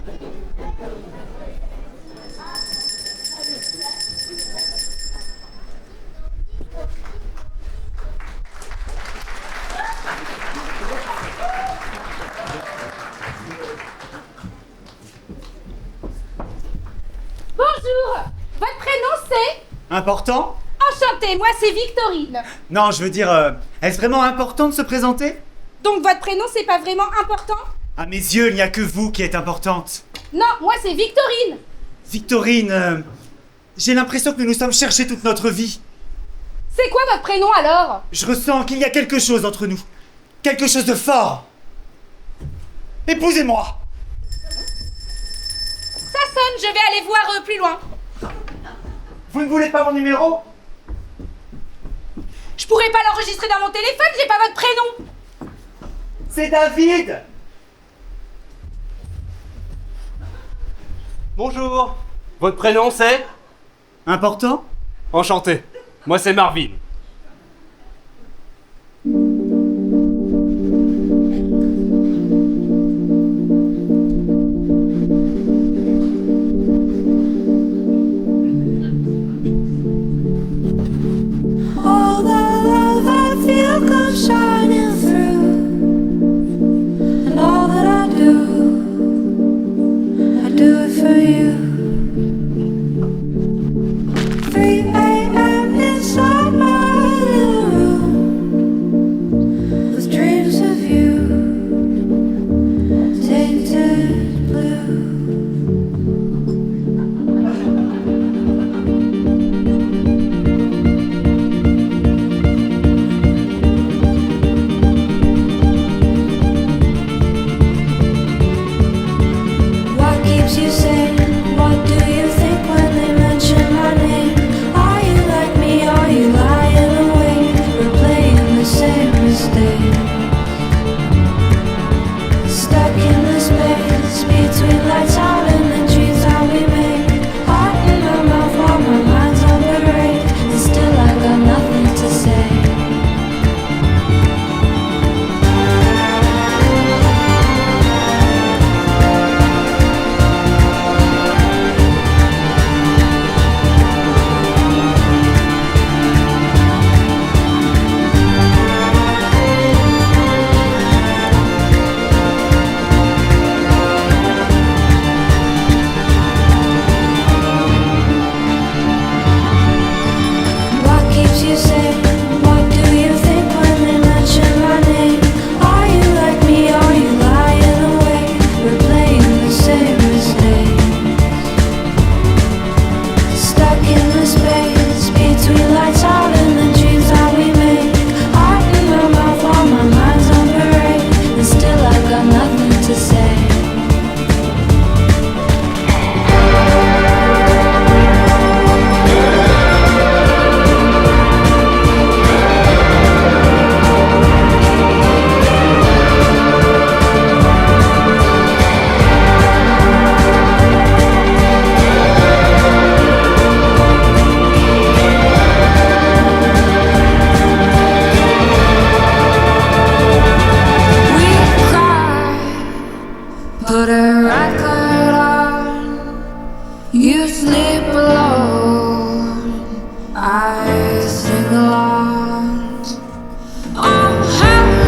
Bonjour. Votre prénom c'est? Important? Enchantée, moi c'est Victorine. Non, je veux dire, est-ce vraiment important de se présenter? Donc votre prénom c'est pas vraiment important? À mes yeux, il n'y a que vous qui êtes importante. Non, moi c'est Victorine. Victorine, j'ai l'impression que nous nous sommes cherchés toute notre vie. C'est quoi votre prénom alors? Je ressens qu'il y a quelque chose entre nous. Quelque chose de fort. Épousez-moi. Ça sonne, je vais aller voir plus loin. Vous ne voulez pas mon numéro? Je pourrais pas l'enregistrer dans mon téléphone, j'ai pas votre prénom. C'est David. Bonjour. Votre prénom c'est? Important? Enchanté. Moi c'est Marvin. All the love I feel comes shining through, and all that I do it for you. 3 a.m. inside my little room, with dreams of you, tainted blue. What keeps you sane? What do you think when they mention my name? Are you like me? Are you lying awake, replaying the same mistake? Stuck in the space between lights out and the dreams that we make. Heart in my mouth while my mind's on parade, and still I got nothing to say. What keeps you sane? What do you think when they mention my name? Are you like me? Are you lying awake, replaying the same mistakes? Stuck in the space between lights out and the dreams that we make. Heart in my mouth while my mind's on parade, and still I got nothing to say. We cried, put a record on. You sleep alone, I sing along. Oh, heaven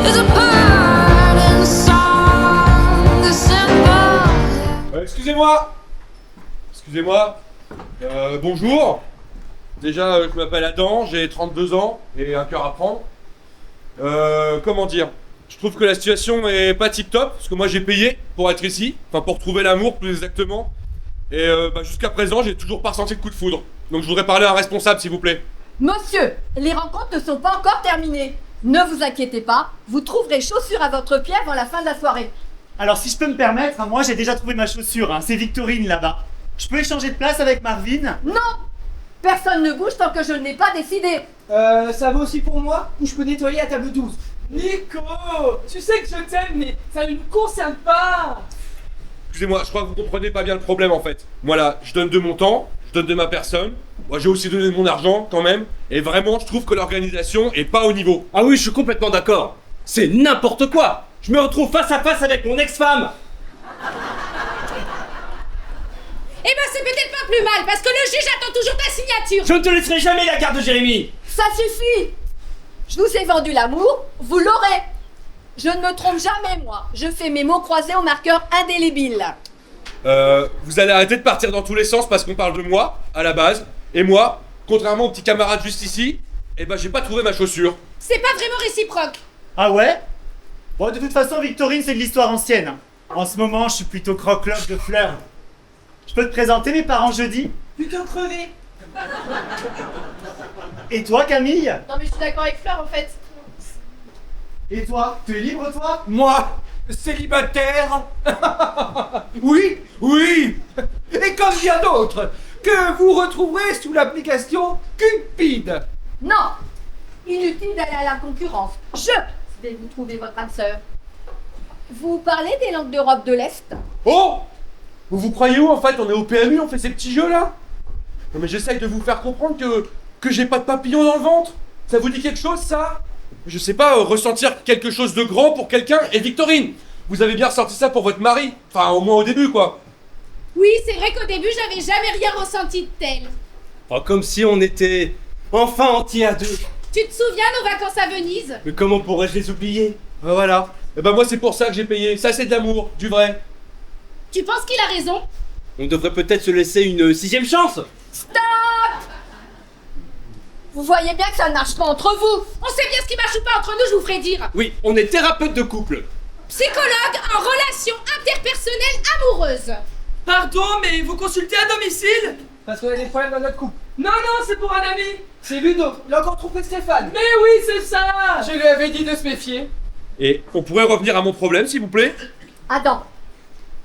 is a bird and song, a simple. Excusez-moi. Bonjour. Déjà, je m'appelle Adam, j'ai 32 ans et un cœur à prendre. Comment dire? Je trouve que la situation est pas tip top, parce que moi j'ai payé pour être ici, enfin pour trouver l'amour plus exactement. Et jusqu'à présent, j'ai toujours pas ressenti de coup de foudre. Donc je voudrais parler à un responsable, s'il vous plaît. Monsieur, les rencontres ne sont pas encore terminées. Ne vous inquiétez pas, vous trouverez chaussures à votre pied avant la fin de la soirée. Alors si je peux me permettre, moi j'ai déjà trouvé ma chaussure, c'est Victorine là-bas. Je peux échanger de place avec Marvin? Non! Personne ne bouge tant que je ne l'ai pas décidé. Ça vaut aussi pour moi ou je peux nettoyer à table 12? Nico, tu sais que je t'aime, mais ça ne nous concerne pas. Excusez-moi, je crois que vous comprenez pas bien le problème en fait. Moi là, je donne de mon temps, je donne de ma personne. Moi j'ai aussi donné de mon argent quand même. Et vraiment, je trouve que l'organisation est pas au niveau. Ah oui, je suis complètement d'accord. C'est n'importe quoi. Je me retrouve face à face avec mon ex-femme. Eh ben, c'est peut-être pas plus mal, parce que le juge attend toujours ta signature. Je ne te laisserai jamais la garde de Jérémy. Ça suffit. Je vous ai vendu l'amour, vous l'aurez. Je ne me trompe jamais, moi. Je fais mes mots croisés au marqueur indélébile. Vous allez arrêter de partir dans tous les sens parce qu'on parle de moi, à la base. Et moi, contrairement au petit camarade juste ici, eh ben j'ai pas trouvé ma chaussure. C'est pas vraiment réciproque. Ah ouais? Bon, de toute façon, Victorine, c'est de l'histoire ancienne. En ce moment, je suis plutôt croque-loque de fleurs. Je peux te présenter mes parents jeudi? Plutôt crevé. Et toi, Camille? Non mais je suis d'accord avec Fleur en fait. Et toi? Tu es libre, toi? Moi, célibataire. Oui, oui. Et comme bien d'autres, que vous retrouverez sous l'application Cupid. Non. Inutile d'aller à la concurrence. Je vais vous trouver votre âme sœur. Vous parlez des langues d'Europe de l'Est? Oh! Vous vous croyez où en fait? On est au PMU, on fait ces petits jeux là? Non mais j'essaye de vous faire comprendre que j'ai pas de papillon dans le ventre. Ça vous dit quelque chose ça? Je sais pas, ressentir quelque chose de grand pour quelqu'un. Et Victorine, vous avez bien ressenti ça pour votre mari. Enfin au moins au début quoi. Oui, c'est vrai qu'au début, j'avais jamais rien ressenti de tel. Oh, comme si on était enfin entiers à deux. Tu te souviens nos vacances à Venise? Mais comment pourrais-je les oublier? Ben voilà. Et ben moi c'est pour ça que j'ai payé. Ça c'est de l'amour, du vrai. Tu penses qu'il a raison? On devrait peut-être se laisser une 6ème chance. Stop. Vous voyez bien que ça ne marche pas entre vous. On sait bien ce qui marche ou pas entre nous, je vous ferai dire. Oui, on est thérapeute de couple. Psychologue en relations interpersonnelles amoureuses. Pardon, mais vous consultez à domicile? Parce qu'on a des problèmes dans notre couple. Non, non, c'est pour un ami. C'est Ludo. Il a encore trouvé Stéphane. Mais oui, c'est ça. Je lui avais dit de se méfier. Et on pourrait revenir à mon problème s'il vous plaît? Adam,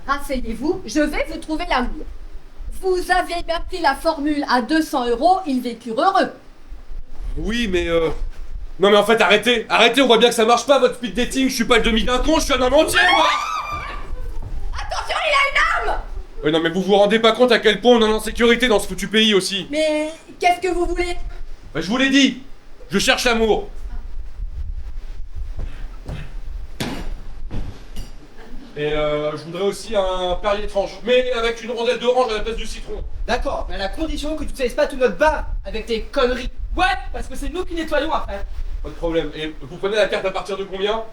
rasseyez-vous, je vais vous trouver l'amour. Vous avez bien pris la formule à 200 €, ils vécurent heureux. Oui mais Non mais en fait arrêtez, on voit bien que ça marche pas votre speed dating, je suis pas le demi d'un con, je suis un homme entier moi. Attention, il a une arme. Ouais non mais vous vous rendez pas compte à quel point on est en sécurité dans ce foutu pays aussi. Mais qu'est-ce que vous voulez? Bah, je vous l'ai dit, je cherche l'amour. Et je voudrais aussi un Perrier tranche, mais avec une rondelle d'orange à la place du citron. D'accord, mais à la condition que tu ne saisisses pas tout notre bar avec tes conneries. Ouais, parce que c'est nous qui nettoyons après. Pas de problème. Et vous prenez la carte à partir de combien?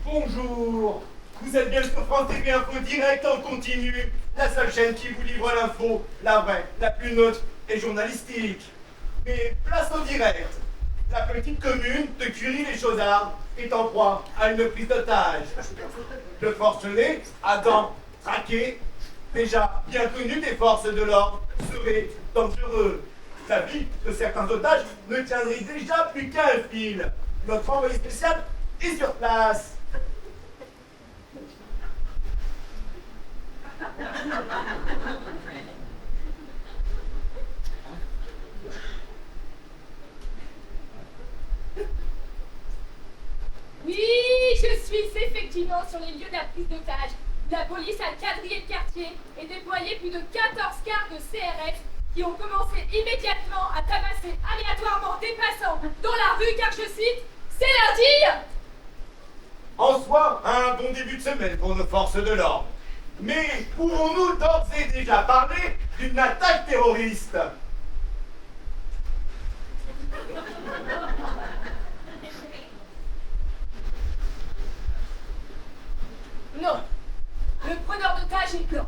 Bonjour, vous êtes bien sur France TV Info Direct en continu, la seule chaîne qui vous livre l'info, la vraie, la plus neutre et journalistique. Mais place au direct. La petite commune de Curie-les-Chauzards est en proie à une prise d'otage. Le forcené, Adam, traqué, déjà bien connu des forces de l'ordre, serait dangereux. La vie de certains otages ne tiendrait déjà plus qu'un fil. Notre envoyé spécial est sur place. Oui, je suis effectivement sur les lieux de la prise d'otage. La police a quadrillé le quartier et déployé plus de 14 cars de CRS qui ont commencé immédiatement à tabasser aléatoirement des passants dans la rue car je cite, c'est lundi. En soi, un bon début de semaine pour nos forces de l'ordre. Mais pouvons-nous d'ores et déjà parler d'une attaque terroriste? Non, le preneur d'otage est blanc.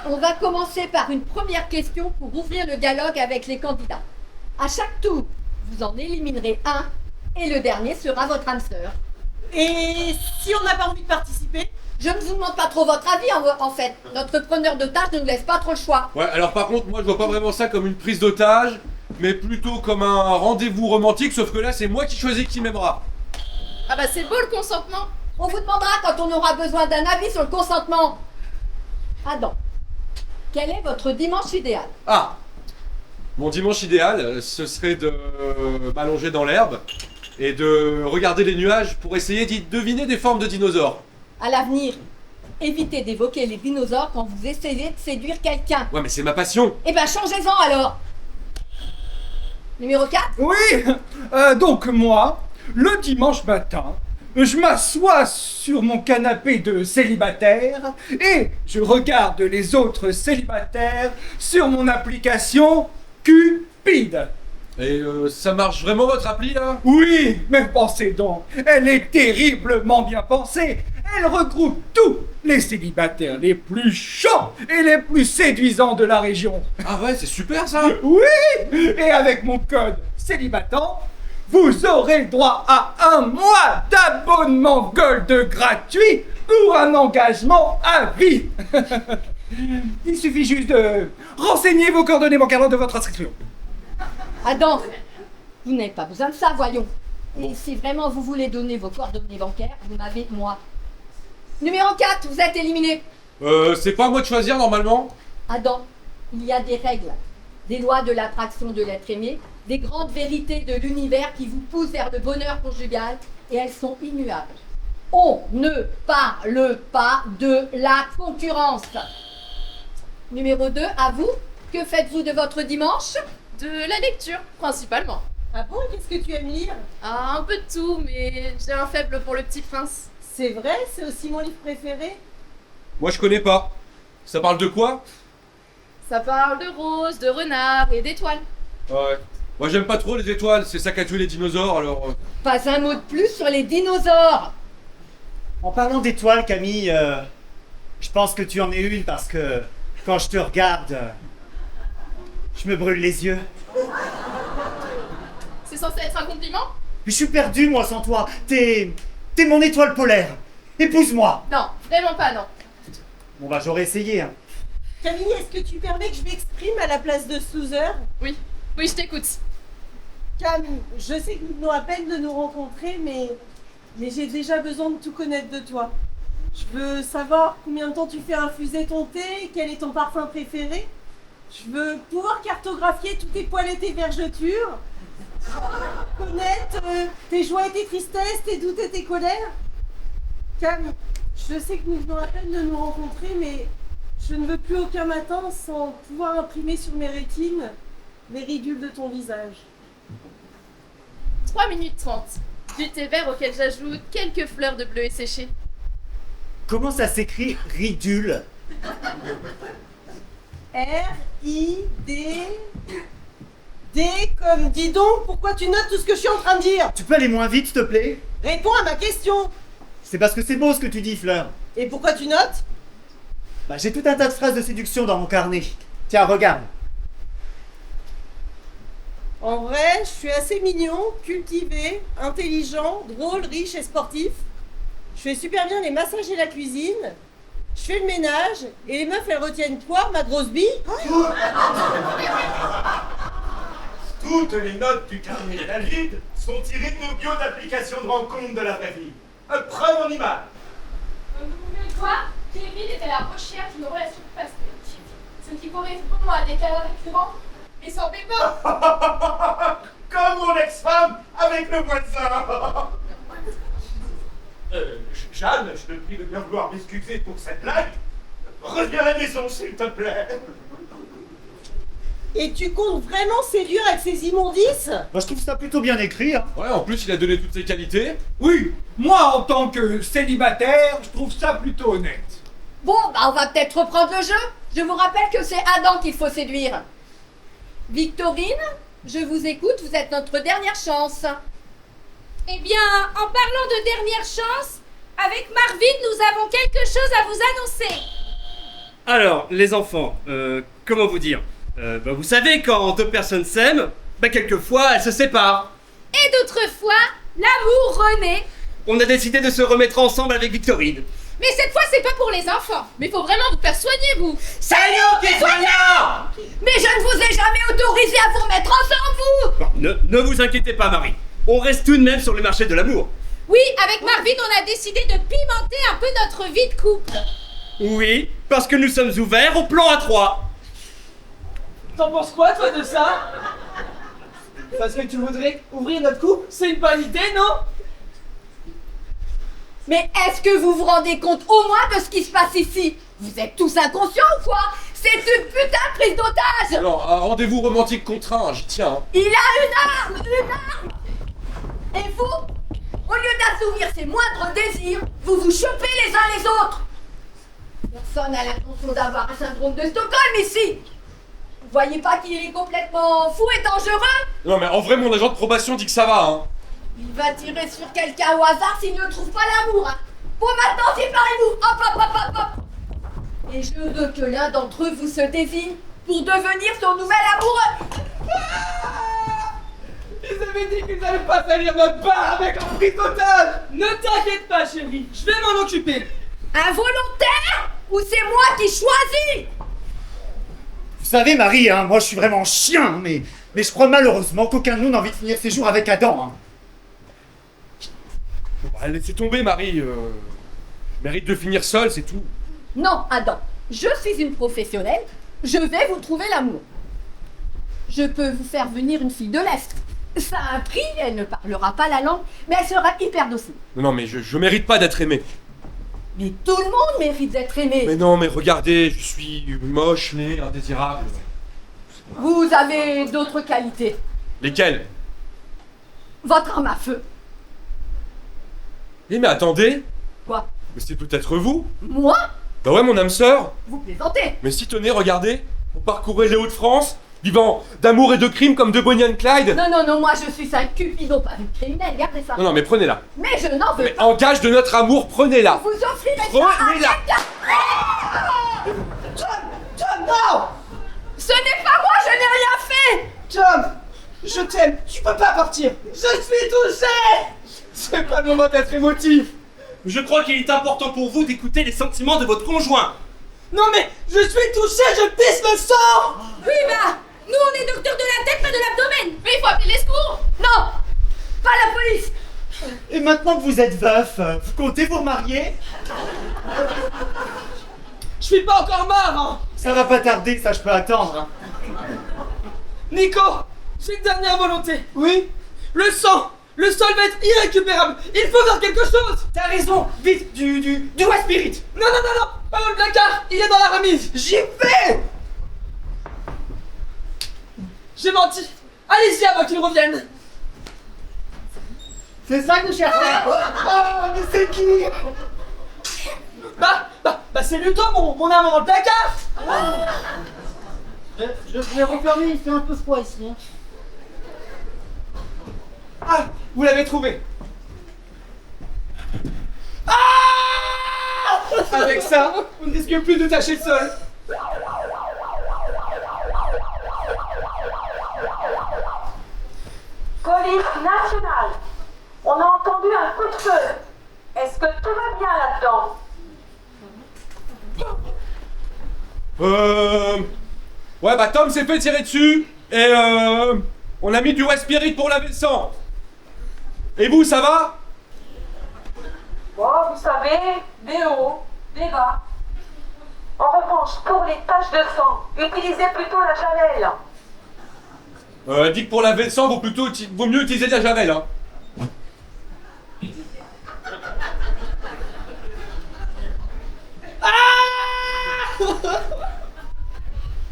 On va commencer par une première question pour ouvrir le dialogue avec les candidats. À chaque tour, vous en éliminerez un et le dernier sera votre âme sœur. Et si on n'a pas envie de participer? Je ne vous demande pas trop votre avis en fait. Notre preneur d'otage ne nous laisse pas trop le choix. Ouais, alors par contre, moi je vois pas vraiment ça comme une prise d'otage, mais plutôt comme un rendez-vous romantique, sauf que là c'est moi qui choisis qui m'aimera. Ah bah c'est beau le consentement. On vous demandera quand on aura besoin d'un avis sur le consentement. Adam, quel est votre dimanche idéal? Ah! Mon dimanche idéal, ce serait de m'allonger dans l'herbe et de regarder les nuages pour essayer d'y deviner des formes de dinosaures. À l'avenir, évitez d'évoquer les dinosaures quand vous essayez de séduire quelqu'un. Ouais, mais c'est ma passion. Eh ben, changez-en alors. Numéro 4. Oui, donc moi, le dimanche matin, je m'assois sur mon canapé de célibataire et je regarde les autres célibataires sur mon application Cupid. Et ça marche vraiment votre appli là? Oui, mais pensez donc, elle est terriblement bien pensée. Elle regroupe tous les célibataires les plus chauds et les plus séduisants de la région. Ah ouais, c'est super ça. Oui, et avec mon code célibatant, vous aurez droit à 1 mois d'abonnement Gold gratuit pour un engagement à vie. Il suffit juste de renseigner vos coordonnées bancaires lors de votre inscription. Adam, vous n'avez pas besoin de ça, voyons. Et si vraiment vous voulez donner vos coordonnées bancaires, vous m'avez moi. Numéro 4, vous êtes éliminé. C'est pas à moi de choisir normalement? Adam, il y a des règles, des lois de l'attraction de l'être aimé, des grandes vérités de l'univers qui vous poussent vers le bonheur conjugal, et elles sont immuables. On ne parle pas de la concurrence. Numéro 2, à vous, que faites-vous de votre dimanche? De la lecture, principalement. Ah bon, qu'est-ce que tu aimes lire? Ah, un peu de tout, mais j'ai un faible pour Le Petit Prince. C'est vrai, c'est aussi mon livre préféré. Moi je connais pas. Ça parle de quoi? Ça parle de roses, de renards et d'étoiles. Ouais. Moi j'aime pas trop les étoiles, c'est ça qui a tué les dinosaures alors. Pas un mot de plus sur les dinosaures. En parlant d'étoiles, Camille, je pense que tu en es une parce que quand je te regarde, je me brûle les yeux. C'est censé être un compliment? Je suis perdu, moi, sans toi. T'es mon étoile polaire. Épouse-moi. Non, vraiment pas, non. Bon bah j'aurais essayé. Hein. Camille, est-ce que tu permets que je m'exprime à la place de Suzer? Oui, je t'écoute. Camille, je sais que nous venons à peine de nous rencontrer, mais j'ai déjà besoin de tout connaître de toi. Je veux savoir combien de temps tu fais infuser ton thé, quel est ton parfum préféré. Je veux pouvoir cartographier tous tes poils et tes vergetures. Connaître tes joies et tes tristesses, tes doutes et tes colères. Cam, je sais que nous venons à peine de nous rencontrer, mais je ne veux plus aucun matin sans pouvoir imprimer sur mes rétines les ridules de ton visage. 3 minutes 30. Du thé vert auquel j'ajoute quelques fleurs de bleu séché. Comment ça s'écrit ridule? R-I-D... D comme dis donc, pourquoi tu notes tout ce que je suis en train de dire? Tu peux aller moins vite, s'il te plaît? Réponds à ma question. C'est parce que c'est beau ce que tu dis, Fleur. Et pourquoi tu notes? Bah j'ai tout un tas de phrases de séduction dans mon carnet. Tiens, regarde. En vrai, je suis assez mignon, cultivé, intelligent, drôle, riche et sportif. Je fais super bien les massages et la cuisine. Je fais le ménage et les meufs elles retiennent quoi, ma grosse bille? Toutes les notes du carnet David sont tirées de nos bios d'applications de rencontre de la vraie vie. Preuve en image. Comme vous pouvez le voir, Kevin est à la recherche d'une relation passive, ce qui correspond à des cas récurrents et sans paiement. Comme mon ex-femme avec le voisin. Jeanne, je te prie de bien vouloir m'excuser pour cette blague. Reviens à la maison, s'il te plaît. Et tu comptes vraiment séduire avec ces immondices? Moi je trouve ça plutôt bien écrit. Hein. Ouais, en plus il a donné toutes ses qualités. Oui, moi en tant que célibataire, je trouve ça plutôt honnête. Bon, bah on va peut-être reprendre le jeu. Je vous rappelle que c'est Adam qu'il faut séduire. Victorine, je vous écoute, vous êtes notre dernière chance. Eh bien, en parlant de dernière chance, avec Marvin, nous avons quelque chose à vous annoncer. Alors, les enfants, comment vous dire vous savez, quand deux personnes s'aiment, quelquefois elles se séparent. Et d'autres fois, l'amour renaît. On a décidé de se remettre ensemble avec Victorine. Mais cette fois, c'est pas pour les enfants. Mais faut vraiment vous faire soigner, vous. C'est nous qui soignons! Mais je ne vous ai jamais autorisé à vous remettre ensemble, vous! Ne vous inquiétez pas, Marie. On reste tout de même sur le marché de l'amour. Oui, avec Marvin, on a décidé de pimenter un peu notre vie de couple. Oui, parce que nous sommes ouverts au plan à 3. T'en penses quoi, toi, de ça? Parce que tu voudrais ouvrir notre couple? C'est une bonne idée, non? Mais est-ce que vous vous rendez compte au moins de ce qui se passe ici? Vous êtes tous inconscients ou quoi? C'est une putain de prise d'otage! Alors, un rendez-vous romantique contraint, j'y tiens. Hein. Il a une arme! Une arme! Et vous, au lieu d'assouvir ses moindres désirs, vous vous chopez les uns les autres! Personne n'a l'intention d'avoir un syndrome de Stockholm ici! Vous voyez pas qu'il est complètement fou et dangereux? Non, mais en vrai, mon agent de probation dit que ça va, hein. Il va tirer sur quelqu'un au hasard s'il ne trouve pas l'amour, hein. Bon, maintenant, séparez-vous! Hop, hop, hop, hop, hop! Et je veux que l'un d'entre eux vous se désigne pour devenir son nouvel amoureux! Ils avaient dit qu'ils n'allaient pas salir notre bar avec un prise d'otage. Ne t'inquiète pas, chérie, je vais m'en occuper. Involontaire? Ou c'est moi qui choisis? Vous savez, Marie, hein, moi je suis vraiment chien, mais je crois malheureusement qu'aucun de nous n'a envie de finir ses jours avec Adam. Hein. Bah, laissez tomber, Marie. Je mérite de finir seul, c'est tout. Non, Adam, je suis une professionnelle, je vais vous trouver l'amour. Je peux vous faire venir une fille de l'Est. Ça a un prix, elle ne parlera pas la langue, mais elle sera hyper docile. Non, mais je mérite pas d'être aimé. Mais tout le monde mérite d'être aimé. Mais non, mais regardez, je suis moche, laid, indésirable. Vous avez d'autres qualités. Lesquelles? Votre arme à feu. Eh mais attendez. Quoi? Mais c'est peut-être vous? Moi? Bah ouais, mon âme sœur. Vous plaisantez. Mais si, tenez, regardez. On parcourait les Hauts-de-France, vivant d'amour et de crime comme de Bonnie and Clyde. Non, non, non, moi je suis un cupidon, pas une criminelle, gardez ça. Non, non, mais prenez-la. Mais je n'en veux Mais pas. en gage de notre amour, prenez-la. Vous offrirez ça à Prenez-la. quelqu'un. John, non. Ce n'est pas moi, je n'ai rien fait. John, je t'aime, tu peux pas partir. Je suis touché. C'est pas le moment d'être émotif. Je crois qu'il est important pour vous d'écouter les sentiments de votre conjoint. Non mais, je suis touché, je pisse le sang. Oui, bah, nous on est docteurs de la tête, pas de l'abdomen. Mais il faut appeler les secours. Non, pas la police. Et maintenant que vous êtes veuf, vous comptez vous remarier? Je suis pas encore mort, hein. Ça va pas tarder, ça je peux attendre. Hein. Nico, j'ai une dernière volonté. Oui. Le sang va être irrécupérable. Il faut faire quelque chose. T'as raison. Vite, du White Spirit. Non, non, non, non. Pas dans le placard. Il est dans la remise. J'y vais. J'ai menti. Allez-y avant qu'il revienne. C'est ça que vous cherchez? Ah, mais c'est qui? Bah, c'est Ludo, mon amant dans le placard. Je vais refermer, il fait un peu froid ici. Hein. Ah, vous l'avez trouvé. Ah! Avec ça, on ne risque plus de tâcher le sol. Police nationale. On a entendu un coup de feu. Est-ce que tout va bien là-dedans? Ouais, bah Tom s'est fait tirer dessus. Et on a mis du White Spirit pour laver le sang. Et vous, ça va? Bon, vous savez, des hauts, des bas. En revanche, pour les taches de sang, utilisez plutôt la javel. Dit que pour laver le sang, vaut mieux utiliser de la javel, hein.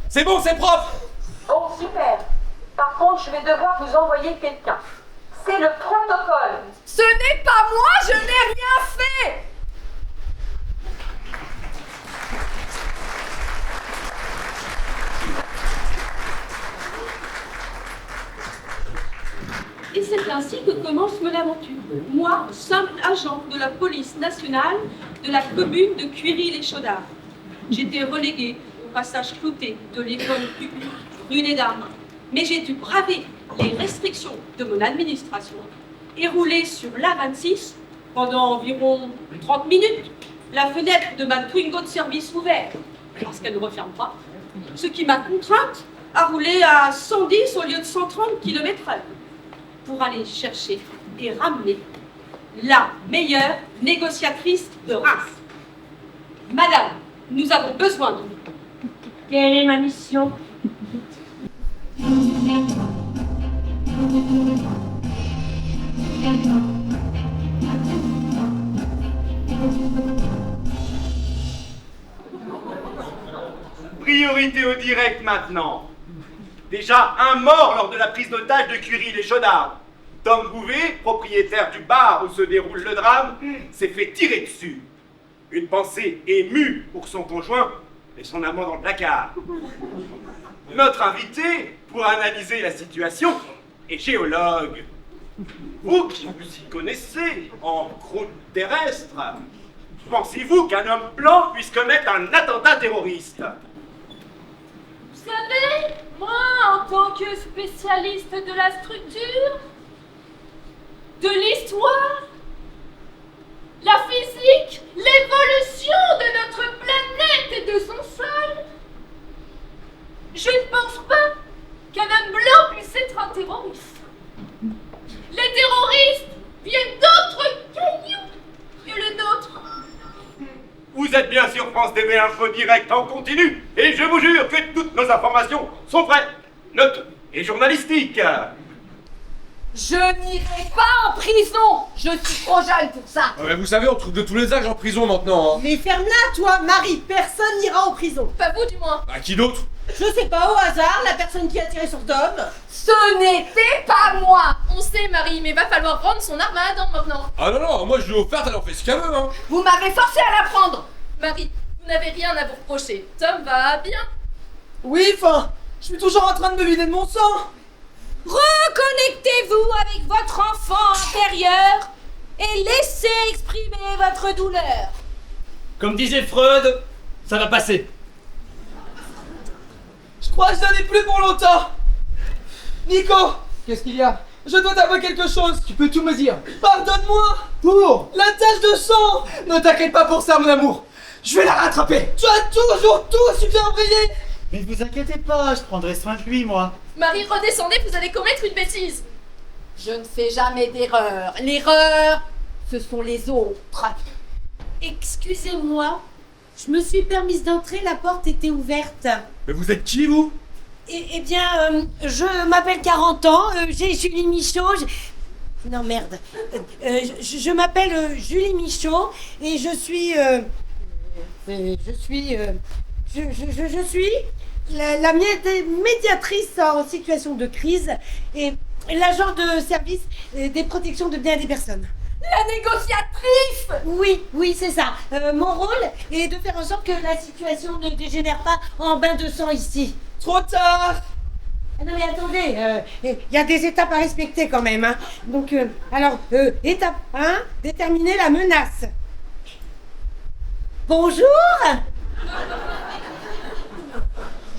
C'est bon, c'est propre. Bon, super. Par contre, je vais devoir vous envoyer quelqu'un. C'est le protocole. Ce n'est pas moi, je n'ai rien fait. Et c'est ainsi que commence mon aventure. Moi, simple agent de la police nationale de la commune de Cuiry-les-Chaudards. J'étais reléguée au passage clouté de l'école publique rue des Dames. Mais j'ai dû braver les restrictions de mon administration et rouler sur l'A26 pendant environ 30 minutes, la fenêtre de ma Twingo de service ouverte, parce qu'elle ne referme pas, ce qui m'a contrainte à rouler à 110 au lieu de 130 km/h pour aller chercher et ramener la meilleure négociatrice de Reims. Madame, nous avons besoin de vous. Quelle est ma mission? priorité au direct maintenant. Déjà un mort lors de la prise d'otage de Curie-les-Chaudardes. Tom Bouvet, propriétaire du bar où se déroule le drame, s'est fait tirer dessus. Une pensée émue pour son conjoint et son amant dans le placard. Notre invité, pour analyser la situation, est géologue. Vous qui vous y connaissez en croûte terrestre, pensez-vous qu'un homme blanc puisse commettre un attentat terroriste? Vous savez, moi, en tant que spécialiste de la structure, de l'histoire, la physique, l'évolution de notre planète et de son sol, je ne pense pas qu'un homme blanc puisse être un terroriste. Les terroristes viennent d'autres cailloux que le nôtre. Vous êtes bien sur France TV Info Direct en continu, et je vous jure que toutes nos informations sont vraies, neutres et journalistiques. Je n'irai pas en prison. Je suis trop jeune pour ça. Ouais, mais vous savez, on trouve de tous les âges en prison maintenant. Hein. Mais ferme-la, toi, Marie. Personne n'ira en prison. Pas vous, du moins. Bah, qui d'autre? Je sais pas, au hasard, la personne qui a tiré sur Tom. Ce n'était pas moi. On sait, Marie, mais va falloir rendre son arme à Adam maintenant. Ah non, non, moi je l'ai offerte, elle en fait ce qu'elle veut. Hein. Vous m'avez forcé à la prendre. Marie, vous n'avez rien à vous reprocher. Tom va bien. Oui, enfin, je suis toujours en train de me vider de mon sang. Reconnectez-vous avec votre enfant intérieur et laissez exprimer votre douleur. Comme disait Freud, ça va passer. Je crois que je n'en ai plus pour longtemps. Nico, Qu'est-ce qu'il y a? je dois t'avouer quelque chose. Tu peux tout me dire. Pardonne-moi. Pour? La tache de sang. Ne t'inquiète pas pour ça, mon amour. Je vais la rattraper. Tu as toujours tout super brillé. Mais ne vous inquiétez pas, je prendrai soin de lui, moi. Marie, redescendez, vous allez commettre une bêtise. Je ne fais jamais d'erreur. L'erreur, ce sont les autres. Excusez-moi, je me suis permise d'entrer, la porte était ouverte. Mais vous êtes qui, vous? Eh bien, je m'appelle 40 ans, j'ai Julie Michaud. Non, merde. Je m'appelle Julie Michaud et je suis la médiatrice en situation de crise et l'agent de service des protections de biens et des personnes. La négociatrice. Oui, c'est ça. Mon rôle est de faire en sorte que la situation ne dégénère pas en bain de sang ici. Trop tard. Ah non mais attendez, il y a des étapes à respecter quand même. Hein. Donc, étape 1, déterminer la menace. Bonjour.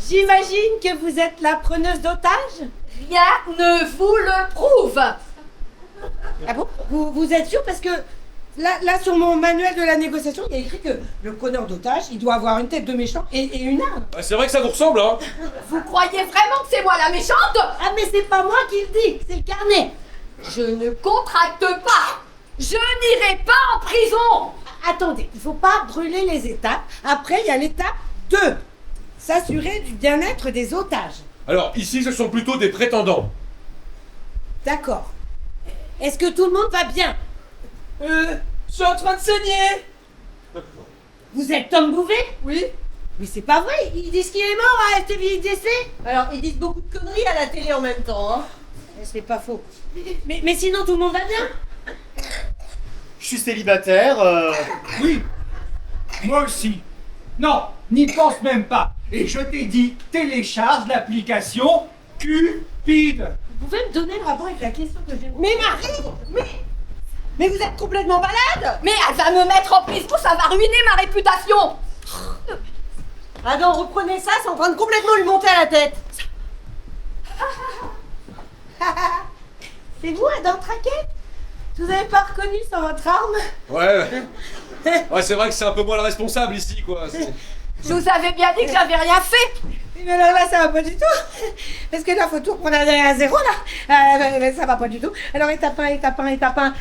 J'imagine que vous êtes la preneuse d'otages? Rien ne vous le prouve. Ah bon? Vous êtes sûr? Parce que là, sur mon manuel de la négociation, il y a écrit que le preneur d'otages, il doit avoir une tête de méchant et une arme. Bah, c'est vrai que ça vous ressemble, hein. Vous croyez vraiment que c'est moi la méchante? Ah mais c'est pas moi qui le dis, c'est le carnet. Je ne contracte pas. Je n'irai pas en prison. Attendez, il faut pas brûler les étapes. Après, il y a l'étape 2. S'assurer du bien-être des otages. Alors, ici, ce sont plutôt des prétendants. D'accord. Est-ce que tout le monde va bien? Je suis en train de saigner. Vous êtes Tom Bouvet? Oui. Mais c'est pas vrai, ils disent qu'il est mort à STVDC. Alors, ils disent beaucoup de conneries à la télé en même temps, hein. C'est pas faux. Mais sinon, tout le monde va bien? Je suis célibataire, Oui. Moi aussi. Non, n'y pense même pas. Et je t'ai dit, télécharge l'application Cupid. Vous pouvez me donner le rapport avec la question que j'ai... Mais Marie, mais vous êtes complètement malade. Mais elle va me mettre en prison, ça va ruiner ma réputation. Ah non, reprenez ça, c'est en train de complètement lui monter à la tête. C'est vous, Adam Traquette? Vous avez pas reconnu sur votre arme? Ouais. Ouais, c'est vrai que c'est un peu moi le responsable ici, quoi. Je vous avais bien dit que j'avais rien fait. Mais là, ça va pas du tout. Parce que là, faut tout reprendre à zéro, là. Ça va pas du tout. Alors, étape 1.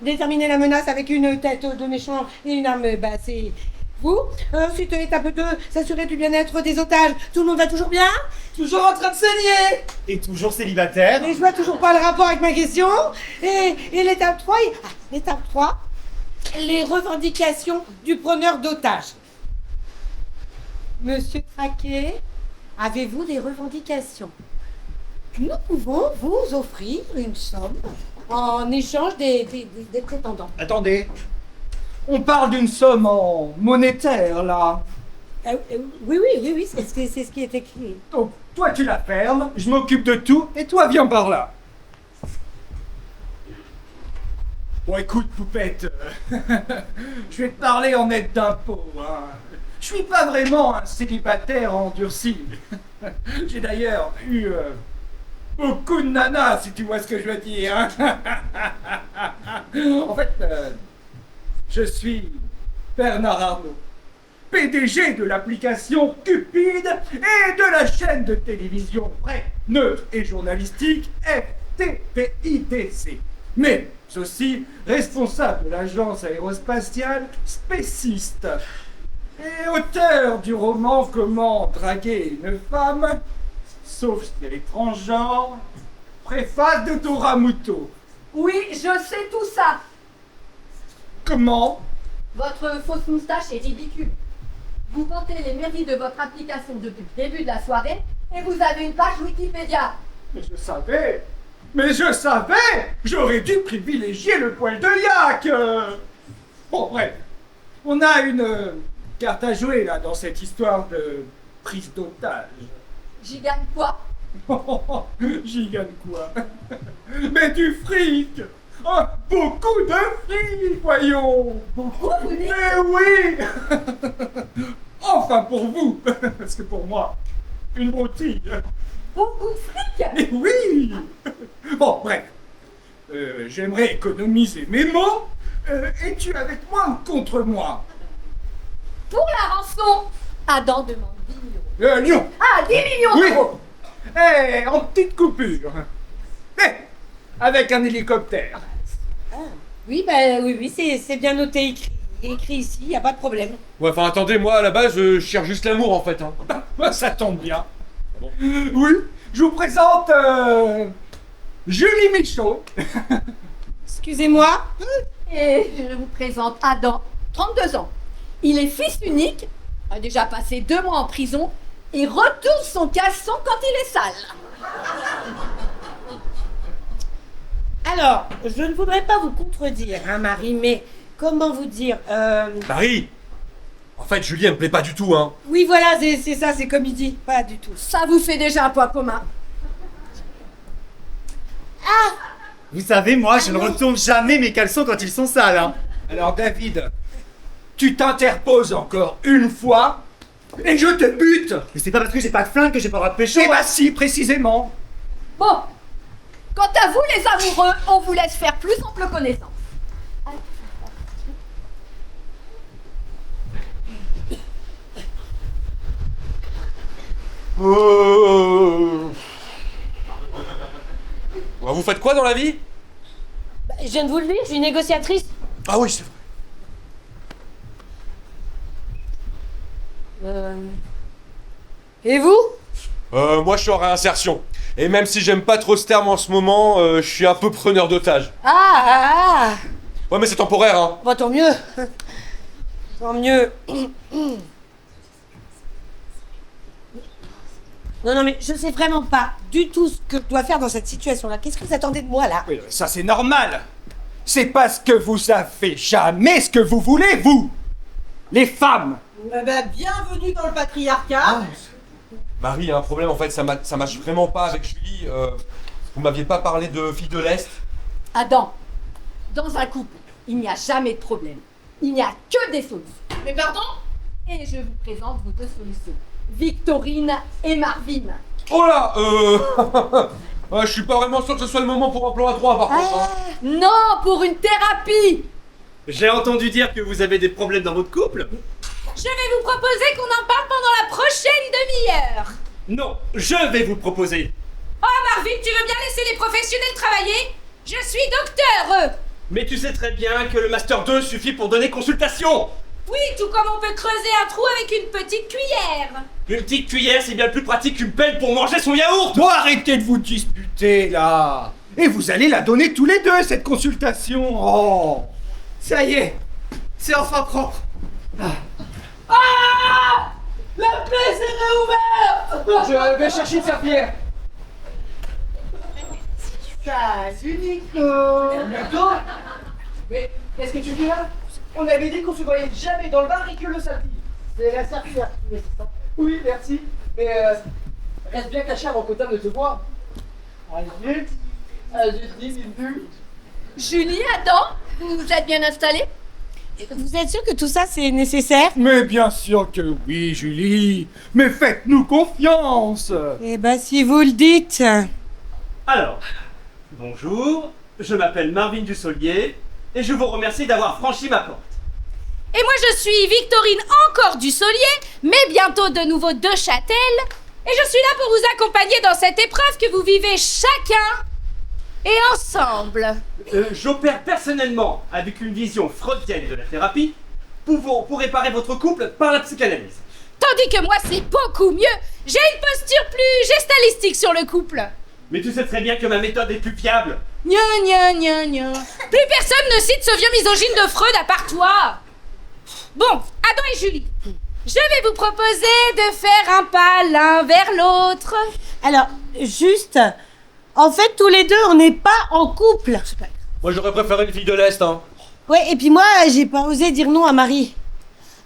Déterminer la menace avec une tête de méchant et une arme, bah, c'est vous. Ensuite, étape 2, s'assurer du bien-être des otages. Tout le monde va toujours bien? Toujours en train de saigner. et toujours célibataire. Mais je vois toujours pas le rapport avec ma question. Et l'étape 3, les revendications du preneur d'otages. Monsieur Traquet, avez-vous des revendications? Nous pouvons vous offrir une somme en échange des prétendants. Attendez. On parle d'une somme en monétaire, là. Oui, c'est ce qui est écrit. Donc, toi, tu la fermes, je m'occupe de tout, et toi, viens par là. Bon, écoute, poupette, je vais te parler en aide d'impôt. Hein. Je suis pas vraiment un célibataire endurci. J'ai d'ailleurs eu beaucoup de nanas, si tu vois ce que je veux dire. Hein. En fait, je suis Bernard Arnault, PDG de l'application Cupid et de la chaîne de télévision vraie, neutre et journalistique FTPITC. Mais aussi responsable de l'agence aérospatiale Spéciste et auteur du roman Comment draguer une femme, sauf si elle est transgenre, préface de Toramuto. Oui, je sais tout ça. Comment? Votre fausse moustache est ridicule. Vous vantez les mérites de votre application depuis le début de la soirée et vous avez une page Wikipédia. Mais je savais. J'aurais dû privilégier le poil de yak. Bon, bref. On a une carte à jouer, là, dans cette histoire de prise d'otage. J'y gagne quoi? J'y gagne quoi? Mais du fric. Oh, beaucoup de fric, voyons. Beaucoup, vous dites? Mais oui. Enfin, pour vous. Parce que pour moi, une broutille. Beaucoup de fric? Mais oui. Bon, bref. J'aimerais économiser mes mots. Es-tu avec moi ou contre moi? Pour la rançon, Adam demande 10 millions. Non. Ah, 10 millions d'euros. En petite coupure. Avec un hélicoptère. Oui, c'est bien noté, écrit ici, il n'y a pas de problème. Ouais, enfin attendez, moi à la base, je cherche juste l'amour en fait. Hein. Ça tombe bien. Bon. Oui, je vous présente Julie Michaud. Excusez-moi. Et je vous présente Adam, 32 ans. Il est fils unique, a déjà passé 2 mois en prison et retourne son caleçon quand il est sale. Alors, je ne voudrais pas vous contredire, hein, Marie, mais comment vous dire Marie. En fait, Julie, elle me plaît pas du tout, hein. Oui, voilà, c'est ça, c'est comme il dit, pas du tout. Ça vous fait déjà un point commun. Ah! Vous savez, moi, je ne retourne jamais mes caleçons quand ils sont sales. Hein. Alors, David, tu t'interposes encore une fois et je te bute. Mais c'est pas parce que j'ai pas de flingue que j'ai pas le droit de pécho. Eh bah si, précisément. Bon, quant à vous les amoureux, on vous laisse faire plus ample connaissance. Vous faites quoi dans la vie? Je viens de vous le dire, je suis négociatrice. Ah oui, c'est vrai. Et vous? Moi, je suis en réinsertion. Et même si j'aime pas trop ce terme en ce moment, je suis un peu preneur d'otages. Ah. Ouais, mais c'est temporaire, hein. Bon, tant mieux. Tant mieux. Non, mais je sais vraiment pas du tout ce que je dois faire dans cette situation-là. Qu'est-ce que vous attendez de moi, là? Oui, ça c'est normal. C'est parce que vous savez jamais ce que vous voulez, vous. Les femmes. Bienvenue dans le patriarcat. Marie, il y a un problème, en fait, ça marche vraiment pas avec Julie. Vous m'aviez pas parlé de filles de l'Est. Adam, dans un couple, il n'y a jamais de problème. Il n'y a que des solutions. Mais pardon? Et je vous présente vos 2 solutions. Victorine et Marvin. Oh là, je suis pas vraiment sûr que ce soit le moment pour un plan à 3 par contre. Hein. Non, pour une thérapie. J'ai entendu dire que vous avez des problèmes dans votre couple. Je vais vous proposer qu'on en parle pendant la prochaine demi-heure. Non, je vais vous proposer. Oh Marvin, tu veux bien laisser les professionnels travailler? Je suis docteur. Mais tu sais très bien que le Master 2 suffit pour donner consultation. Oui, tout comme on peut creuser un trou avec une petite cuillère. Une petite cuillère, c'est bien plus pratique qu'une pelle pour manger son yaourt. Bon, arrêtez de vous disputer, là. Et vous allez la donner tous les deux, cette consultation. Oh. Ça y est, c'est enfin propre. La plaie s'est réouverte. Je vais chercher une serpillière. Salut Nico. Nico? Mais qu'est-ce que tu dis là? On avait dit qu'on se voyait jamais dans le bar et que le samedi. C'est la serpillière qui met ça. Oui, merci. Mais reste bien caché avant que Tam ne te voie. Allez, Julie, Adam, vous êtes bien installés? Vous êtes sûr que tout ça c'est nécessaire? Mais bien sûr que oui, Julie. Mais faites-nous confiance. Eh ben, si vous le dites. Alors, bonjour, je m'appelle Marvin Dussolier et je vous remercie d'avoir franchi ma porte. Et moi je suis Victorine encore du Solier, mais bientôt de nouveau de Châtel. Et je suis là pour vous accompagner dans cette épreuve que vous vivez chacun et ensemble. J'opère personnellement avec une vision freudienne de la thérapie pour réparer votre couple par la psychanalyse. Tandis que moi c'est beaucoup mieux. J'ai une posture plus gestalistique sur le couple. Mais tu sais très bien que ma méthode est plus fiable. Gna gna gna gna. Plus personne ne cite ce vieux misogyne de Freud à part toi. Bon, Adam et Julie, je vais vous proposer de faire un pas l'un vers l'autre. Alors, juste, en fait, tous les deux, on n'est pas en couple. Moi, j'aurais préféré une fille de l'Est, hein. Ouais, et puis moi, j'ai pas osé dire non à Marie.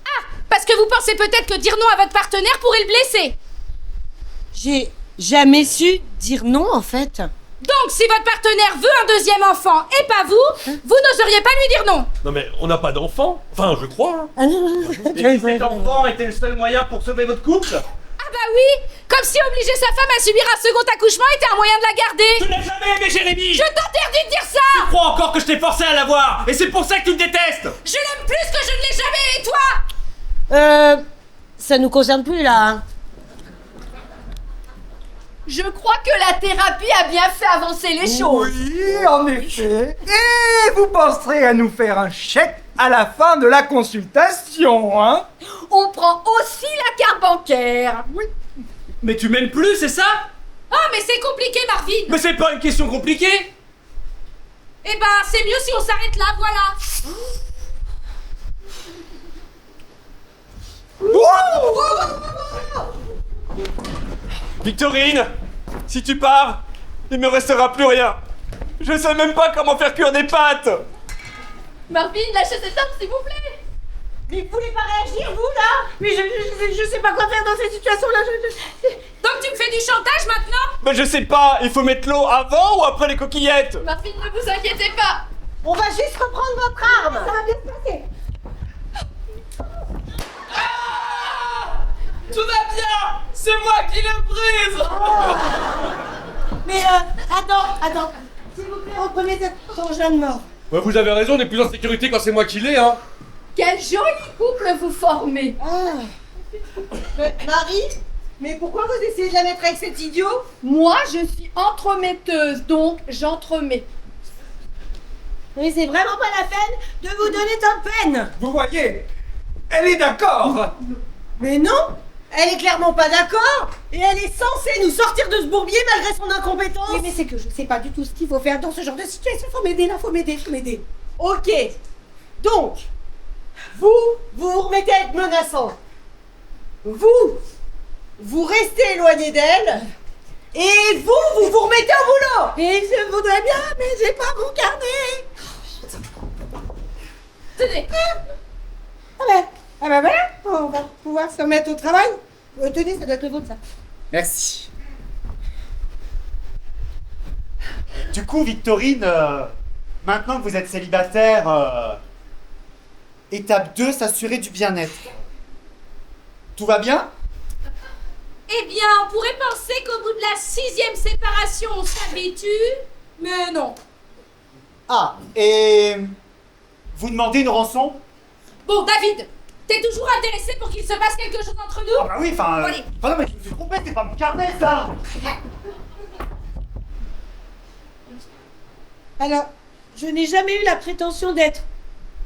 Ah, parce que vous pensez peut-être que dire non à votre partenaire pourrait le blesser. J'ai jamais su dire non, en fait. Donc, si votre partenaire veut un deuxième enfant et pas vous, vous n'oseriez pas lui dire non. Non mais on n'a pas d'enfant. Enfin, je crois. Hein. Et si cet enfant était le seul moyen pour sauver votre couple? Ah bah oui, comme si obliger sa femme à subir un second accouchement était un moyen de la garder. Tu n'as jamais aimé Jérémy. Je t'interdis de dire ça. Tu crois encore que je t'ai forcé à l'avoir et c'est pour ça que tu me détestes. Je l'aime plus que je ne l'ai jamais, et toi? Ça nous concerne plus, là. Hein. Je crois que la thérapie a bien fait avancer les choses. Oui, en effet. Et vous penserez à nous faire un chèque à la fin de la consultation, hein? On prend aussi la carte bancaire. Oui. Mais tu m'aimes plus, c'est ça? Oh, mais c'est compliqué, Marvin. Mais c'est pas une question compliquée. Eh ben, c'est mieux si on s'arrête là, voilà. Victorine, si tu pars, il me restera plus rien. Je sais même pas comment faire cuire des pâtes. Marvin, lâchez cet homme, s'il vous plaît. Mais vous voulez pas réagir, vous, là? Mais je sais pas quoi faire dans cette situation-là. Donc tu me fais du chantage maintenant? Mais je sais pas, il faut mettre l'eau avant ou après les coquillettes? Marvin, ne vous inquiétez pas. On va juste reprendre votre arme. Ça va bien se passer. Tout va bien. C'est moi qui le brise. Mais attends. S'il vous plaît, reprenez ton jeune mort. Ouais, vous avez raison, on est plus en sécurité quand c'est moi qui l'ai, hein. Quel joli couple vous formez. Marie, mais pourquoi vous essayez de la mettre avec cet idiot? Moi, je suis entremetteuse, donc j'entremets. Mais c'est vraiment pas la peine de vous donner tant de peine. Vous voyez, elle est d'accord. Mais non, elle est clairement pas d'accord. Et elle est censée nous sortir de ce bourbier malgré son incompétence. Oui, mais c'est que je sais pas du tout ce qu'il faut faire dans ce genre de situation. Faut m'aider là, faut m'aider. Ok, donc, vous remettez à être menaçant. Vous restez éloigné d'elle. Et vous vous remettez au boulot. Et je voudrais bien, mais j'ai pas mon carnet. Tenez. Ah ben voilà, on va pouvoir se remettre au travail. Tenez, ça doit être le vôtre, ça. Merci. Du coup, Victorine, maintenant que vous êtes célibataire, étape 2, s'assurer du bien-être. Tout va bien? Eh bien, on pourrait penser qu'au bout de la 6e séparation, on s'habitue, mais non. Ah, et vous demandez une rançon? Bon, David, t'es toujours intéressé pour qu'il se passe quelque chose entre nous? Ah bah oui, enfin... Allez. non mais je me suis trompé, c'est pas mon carnet, ça. Alors, je n'ai jamais eu la prétention d'être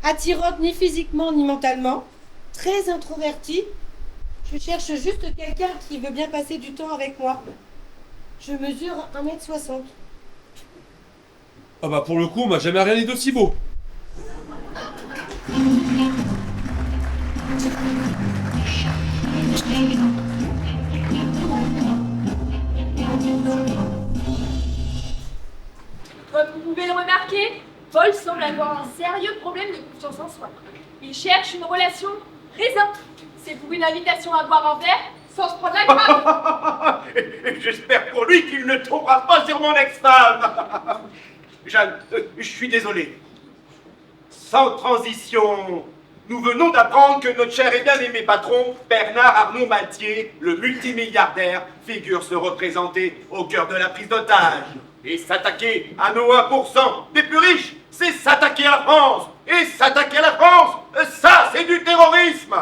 attirante ni physiquement ni mentalement, très introvertie. Je cherche juste quelqu'un qui veut bien passer du temps avec moi. Je mesure 1m60. Ah bah pour le coup, on m'a jamais rien dit d'aussi beau. Comme vous pouvez le remarquer, Paul semble avoir un sérieux problème de confiance en soi. Il cherche une relation raisin. C'est pour une invitation à boire un verre sans se prendre la grappe. Et j'espère pour lui qu'il ne tombera pas sur mon ex-femme. Jeanne, je suis désolé. Sans transition, nous venons d'apprendre que notre cher et bien-aimé patron, Bernard Arnault Maltier, le multimilliardaire, figure se représenter au cœur de la prise d'otage. Et s'attaquer à nos 1% des plus riches, c'est s'attaquer à la France. Et s'attaquer à la France, ça c'est du terrorisme.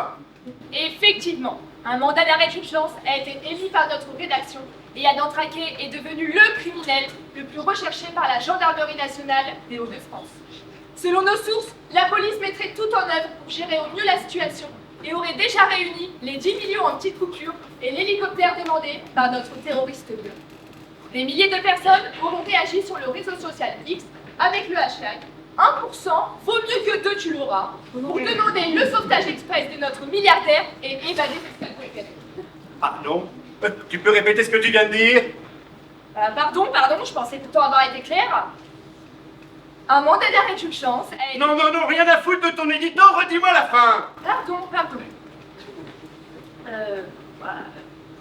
Effectivement, un mandat d'arrêt d'urgence a été émis par notre rédaction et Adam Traquet est devenu le criminel le plus recherché par la gendarmerie nationale des Hauts-de-France. Selon nos sources, la police mettrait tout en œuvre pour gérer au mieux la situation et aurait déjà réuni les 10 millions en petites coupures et l'hélicoptère demandé par notre terroriste bleu. Des milliers de personnes auront réagi sur le réseau social X avec le hashtag 1% vaut mieux que 2 tu l'auras pour demander le sauvetage express de notre milliardaire et évader fiscal préféré. Pardon? Tu peux répéter ce que tu viens de dire? Pardon, je pensais pourtant avoir été clair. Un mandat d'arrêt d'urgence a été... Non, rien à foutre de ton édito, redis-moi la fin. Pardon.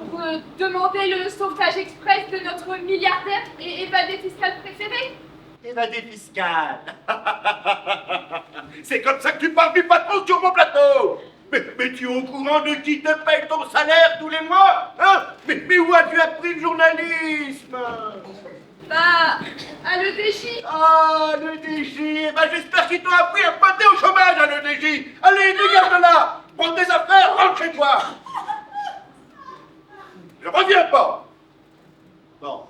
Pour demander le sauvetage express de notre milliardaire et évader fiscal préféré. Évadé fiscal. C'est comme ça que tu parles du patron sur mon plateau. Mais tu es au courant de qui te paye ton salaire tous les mois, hein? Mais où as-tu appris le journalisme? À l'EDJ. Ah, l'EDJ. J'espère qu'ils t'ont appris à pointer au chômage à l'EDJ. Allez, dégage de là. Prends tes affaires, rentre chez toi. Je reviens pas. Bon.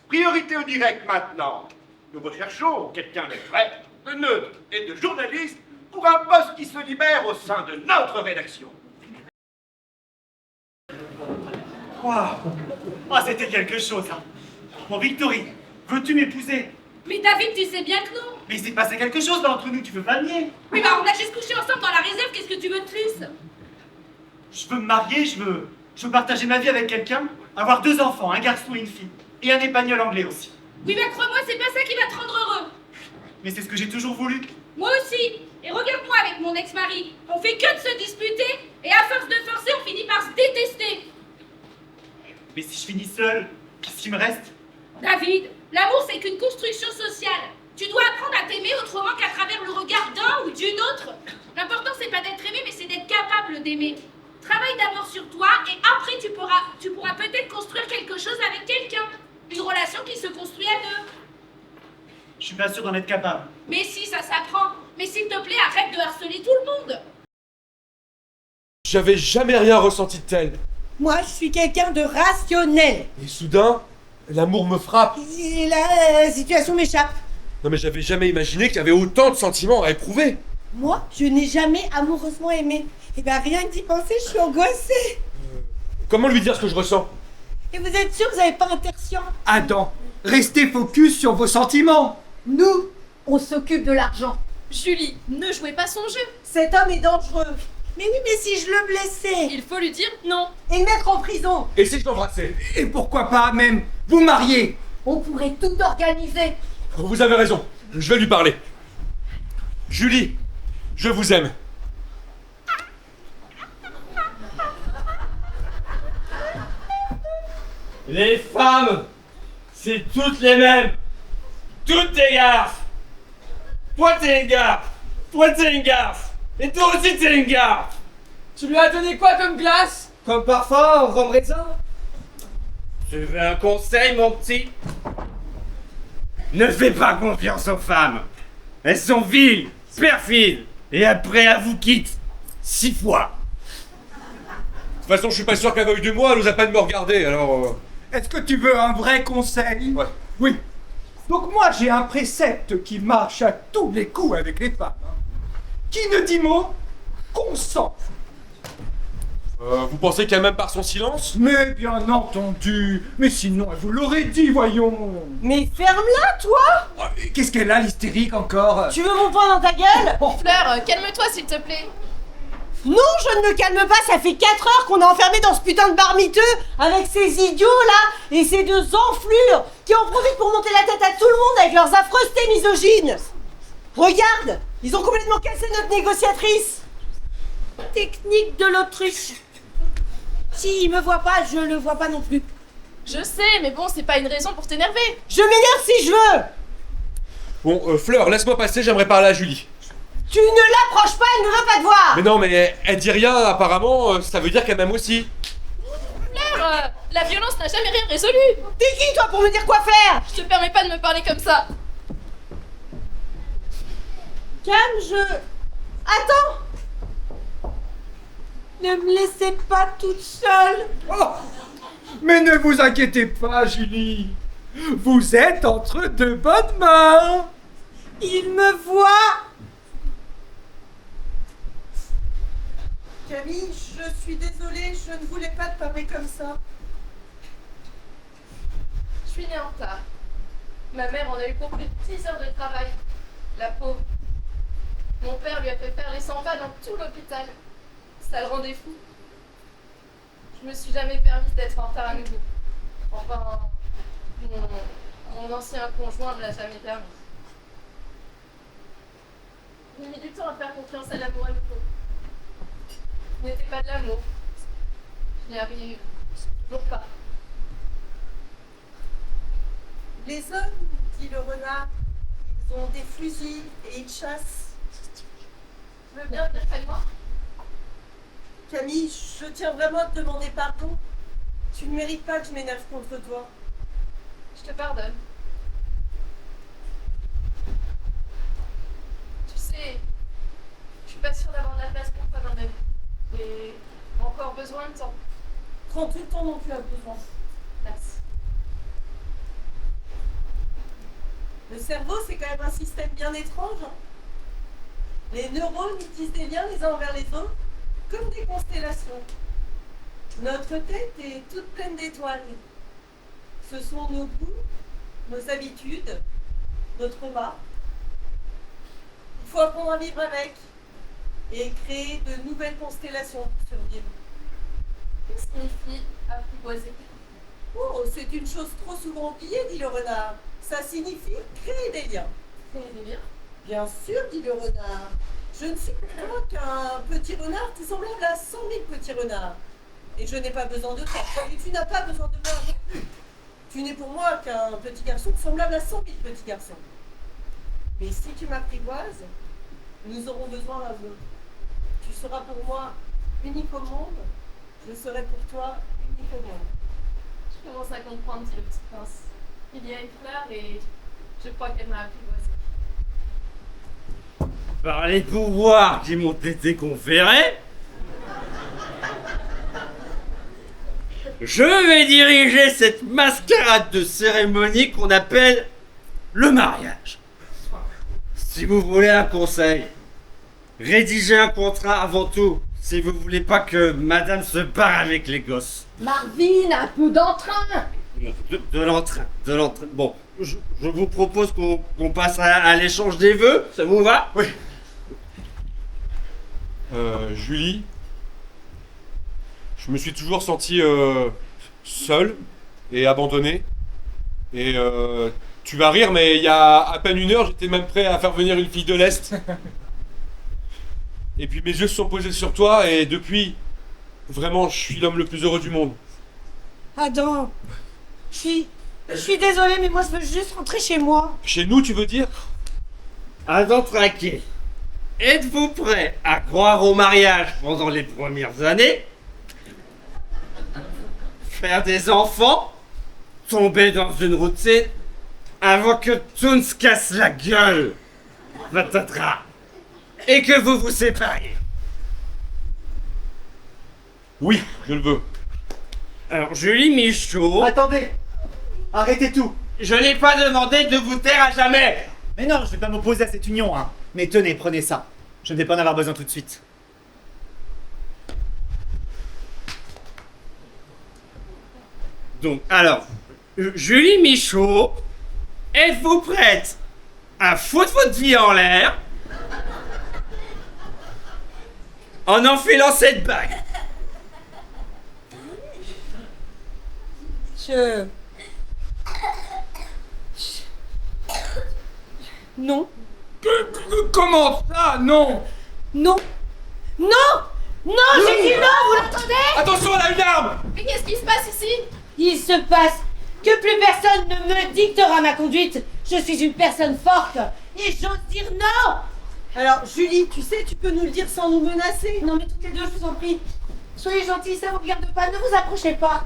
Priorité au direct maintenant. Nous recherchons quelqu'un de vrai, de neutre et de journaliste pour un poste qui se libère au sein de notre rédaction. Waouh! C'était quelque chose, hein. Bon, Victorine, veux-tu m'épouser? Mais David, tu sais bien que non. Mais il s'est passé quelque chose là entre nous, tu veux pas le nier? Oui, on a juste couché ensemble dans la réserve, qu'est-ce que tu veux de plus? Je veux me marier, je veux partager ma vie avec quelqu'un, avoir 2 enfants, un garçon et une fille, et un espagnol anglais aussi. Oui, mais crois-moi, c'est pas ça qui va te rendre heureux. Mais c'est ce que j'ai toujours voulu. Moi aussi. Et regarde-moi avec mon ex-mari. On fait que de se disputer, et à force de forcer, on finit par se détester. Mais si je finis seul, qu'est-ce qui me reste? David, l'amour c'est qu'une construction sociale. Tu dois apprendre à t'aimer autrement qu'à travers le regard d'un ou d'une autre. L'important c'est pas d'être aimé, mais c'est d'être capable d'aimer. Travaille d'abord sur toi et après tu pourras peut-être construire quelque chose avec quelqu'un. Une relation qui se construit à 2. Je suis pas sûr d'en être capable. Mais si, ça s'apprend. Mais s'il te plaît, arrête de harceler tout le monde. J'avais jamais rien ressenti de tel. Moi, je suis quelqu'un de rationnel. Et soudain, l'amour me frappe. Et là, la situation m'échappe. Non mais j'avais jamais imaginé qu'il y avait autant de sentiments à éprouver. Moi, je n'ai jamais amoureusement aimé. Et rien que d'y penser, je suis angoissée. Comment lui dire ce que je ressens? Et vous êtes sûr que vous n'avez pas intersion? Adam, restez focus sur vos sentiments. Nous, on s'occupe de l'argent. Julie, ne jouez pas son jeu. Cet homme est dangereux. Mais oui, mais si je le blessais? Il faut lui dire non. Et le mettre en prison? Et si je l'embrassais? Et pourquoi pas même vous marier? On pourrait tout organiser. Vous avez raison, je vais lui parler. Julie, je vous aime. Les femmes, c'est toutes les mêmes. Toutes des gaffes. Toi t'es une gaffe. Toi t'es une gaffe. Et toi aussi t'es une gaffe. Tu lui as donné quoi comme glace? Comme parfum, rhum raisin? Tu veux un conseil, mon petit? Ne fais pas confiance aux femmes. Elles sont viles, perfides, et après elles vous quittent 6 fois. De toute façon, je suis pas sûr qu'elle veuille de moi, elle ose à peine me regarder, alors... Est-ce que tu veux un vrai conseil? Ouais. Oui. Donc moi, j'ai un précepte qui marche à tous les coups avec les femmes. Qui ne dit mot, consent. Vous pensez qu'elle m'aime par son silence? Mais bien entendu. Mais sinon, elle vous l'aurait dit, voyons. Mais ferme-la, toi! Qu'est-ce qu'elle a, l'hystérique, encore? Tu veux mon poing dans ta gueule? Fleur, calme-toi s'il te plaît. Non, je ne me calme pas, ça fait 4 heures qu'on est enfermé dans ce putain de bar miteux avec ces idiots là et ces deux enflures qui en profitent pour monter la tête à tout le monde avec leurs affreusetés misogynes. Regarde, ils ont complètement cassé notre négociatrice. Technique de l'autruche. Si il me voit pas, je le vois pas non plus. Je sais, mais bon, c'est pas une raison pour t'énerver. Je m'énerve si je veux. Bon, Fleur, laisse-moi passer, j'aimerais parler à Julie. Tu ne l'approches pas, elle ne veut pas te voir. Mais non, mais elle dit rien, apparemment, ça veut dire qu'elle m'aime aussi. Fleur, la violence n'a jamais rien résolu. T'es qui toi pour me dire quoi faire? Je te permets pas de me parler comme ça. Attends. Ne me laissez pas toute seule. Oh, mais ne vous inquiétez pas, Julie. Vous êtes entre de bonnes mains. Il me voit. Camille, je suis désolée, je ne voulais pas te parler comme ça. Je suis née en retard. Ma mère en a eu pour plus de 10 heures de travail. La pauvre. Mon père lui a fait faire les 100 pas dans tout l'hôpital. Ça le rendait fou. Je me suis jamais permis d'être en retard à nouveau. Enfin, mon ancien conjoint ne l'a jamais permis. J'ai mis du temps à faire confiance à l'amour à nouveau. Ce n'était pas de l'amour. Je n'y arrive toujours pas. Les hommes, dit le renard, ils ont des fusils et ils chassent. Tu veux bien venir près de moi? Camille, je tiens vraiment à te demander pardon. Tu ne mérites pas que je m'énerve contre toi. Je te pardonne. Tu sais, je suis pas sûre d'avoir de la place pour toi dans ma vie. J'ai encore besoin de temps. Prends tout le temps dont tu as besoin. Merci. Le cerveau, c'est quand même un système bien étrange. Les neurones tissent des liens les uns envers les autres, comme des constellations. Notre tête est toute pleine d'étoiles. Ce sont nos goûts, nos habitudes, notre bas. Il faut apprendre à vivre avec et créer de nouvelles constellations pour survivre. Que signifie apprivoiser? Oh, c'est une chose trop souvent oubliée, dit le renard. Ça signifie créer des liens. Créer des liens? Bien sûr, dit le renard. Je ne suis pour toi qu'un petit renard qui semblable à 100 000 petits renards. Et je n'ai pas besoin de toi. Et tu n'as pas besoin de moi non plus. Tu n'es pour moi qu'un petit garçon semblable à 100 000 petits garçons. Mais si tu m'apprivoises, nous aurons besoin l'un de l'autre. Tu seras pour moi unique au monde. Je serai pour toi unique au monde. Je commence à comprendre, dit le petit prince. Il y a une fleur et je crois qu'elle m'a apprivoisé. Par les pouvoirs qui m'ont été conférés, je vais diriger cette mascarade de cérémonie qu'on appelle le mariage. Si vous voulez un conseil, rédigez un contrat avant tout, si vous voulez pas que madame se barre avec les gosses. Marvin, un peu d'entrain. De l'entrain. Bon, je vous propose qu'on passe à l'échange des vœux, ça vous va? Oui. Julie, je me suis toujours senti seul et abandonné. Et tu vas rire, mais il y a à peine une heure, j'étais même prêt à faire venir une fille de l'Est. Et puis mes yeux se sont posés sur toi et depuis, vraiment, je suis l'homme le plus heureux du monde. Adam, je suis désolée, mais moi je veux juste rentrer chez moi. Chez nous, tu veux dire? Adam traqué. Êtes-vous prêt à croire au mariage pendant les premières années? Faire des enfants? Tomber dans une routine? Avant que tout ne se casse la gueule? Patatras. Et que vous vous sépariez? Oui, je le veux. Alors, Julie Michaud... Attendez! Arrêtez tout! Je n'ai pas demandé de vous taire à jamais! Mais non, je vais pas m'opposer à cette union, hein. Mais tenez, prenez ça. Je ne vais pas en avoir besoin tout de suite. Donc, alors, Julie Michaud, êtes-vous prête à foutre votre vie en l'air? en enfilant cette bague. Non. Comment ça, non? Non. Non. Non, j'ai dit non, vous l'entendez? Attention, elle a une arme! Mais qu'est-ce qui se passe ici? Il se passe que plus personne ne me dictera ma conduite. Je suis une personne forte et j'ose dire non. Alors, Julie, tu sais, tu peux nous le dire sans nous menacer. Non, mais toutes les deux, je vous en prie. Soyez gentils, ça vous regarde pas, ne vous approchez pas.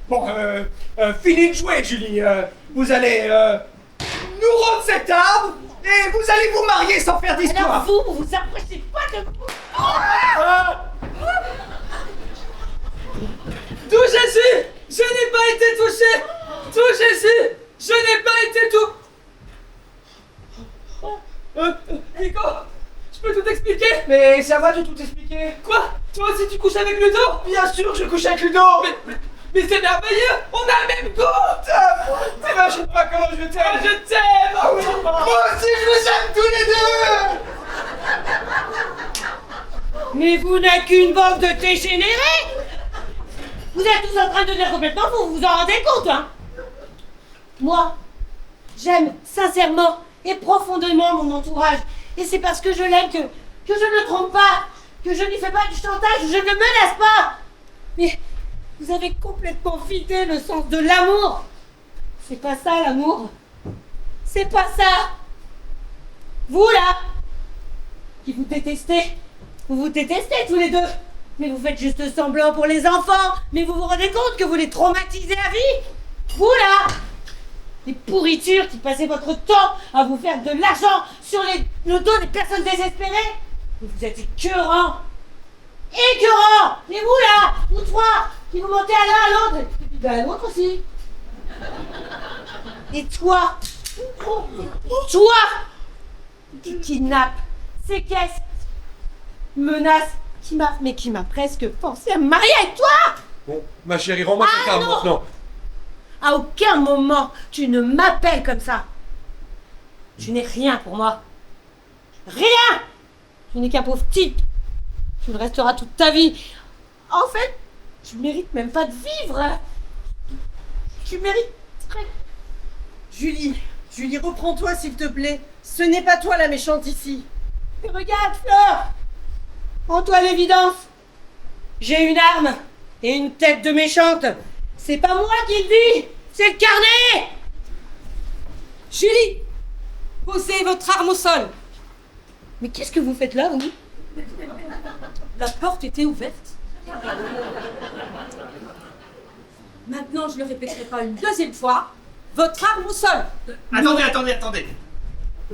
Bon, finis de jouer, Julie. Vous allez nous rendre cette arme et vous allez vous marier sans faire d'histoire. Alors vous approchez pas de vous. Tout Jésus, je n'ai pas été touché. Tout Jésus, je n'ai pas été tout. Nico, je peux tout expliquer? Mais c'est à moi de tout expliquer. Quoi? Toi aussi tu couches avec Ludo? Bien sûr, je couche avec Ludo. Mais c'est merveilleux, on a le même goût. T'imagines pas comment je t'aime. Je t'aime. Ah oui. Moi aussi, je vous aime tous les deux. Mais vous n'êtes qu'une bande de dégénérés. Vous êtes tous en train de devenir complètement fous, vous vous en rendez compte, hein? Moi, j'aime sincèrement et profondément mon entourage. Et c'est parce que je l'aime que je ne le trompe pas, que je n'y fais pas du chantage, je ne le menace pas. Mais vous avez complètement vidé le sens de l'amour. C'est pas ça l'amour. C'est pas ça. Vous là, qui vous détestez, vous détestez tous les deux. Mais vous faites juste semblant pour les enfants. Mais vous vous rendez compte que vous les traumatisez à vie? Vous là, les pourritures qui passez votre temps à vous faire de l'argent sur le dos des personnes désespérées. Vous êtes écœurants. Écœurants. Et vous là, vous trois, qui vous montez à l'un à l'autre. Et puis ben, à l'autre aussi. Et toi, qui kidnappe, séquestre, menace, qui m'a presque forcé à me marier avec toi. Bon, ma chérie, rends-moi cette arme maintenant. À aucun moment tu ne m'appelles comme ça. Tu n'es rien pour moi. Rien. Tu n'es qu'un pauvre type. Tu le resteras toute ta vie. En fait, tu mérites même pas de vivre. Tu mérites... Julie, reprends-toi s'il te plaît. Ce n'est pas toi la méchante ici. Mais regarde, Fleur. En toi l'évidence. J'ai une arme et une tête de méchante. C'est pas moi qui le dis, c'est le carnet. Julie, posez votre arme au sol. Mais qu'est-ce que vous faites là, vous? La porte était ouverte. Maintenant, je ne le répéterai pas une deuxième fois. Votre arme au sol. Attendez.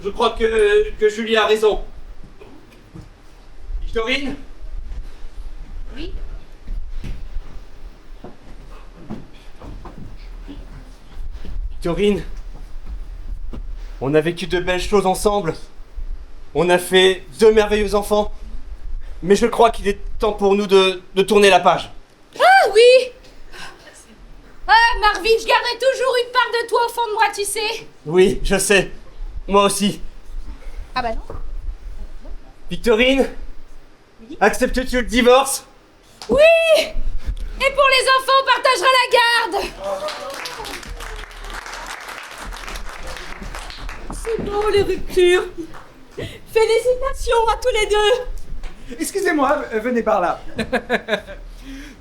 Je crois que Julie a raison. Victorine? Oui. Victorine, on a vécu de belles choses ensemble. On a fait 2 merveilleux enfants. Mais je crois qu'il est temps pour nous de tourner la page. Ah oui. Ah, Marvin, je garderai toujours une part de toi au fond de moi, tu sais. Oui, je sais. Moi aussi. Ah bah non. Victorine, acceptes-tu le divorce? Oui. Et pour les enfants, on partagera la garde. C'est beau les ruptures. Félicitations à tous les deux. Excusez-moi, venez par là.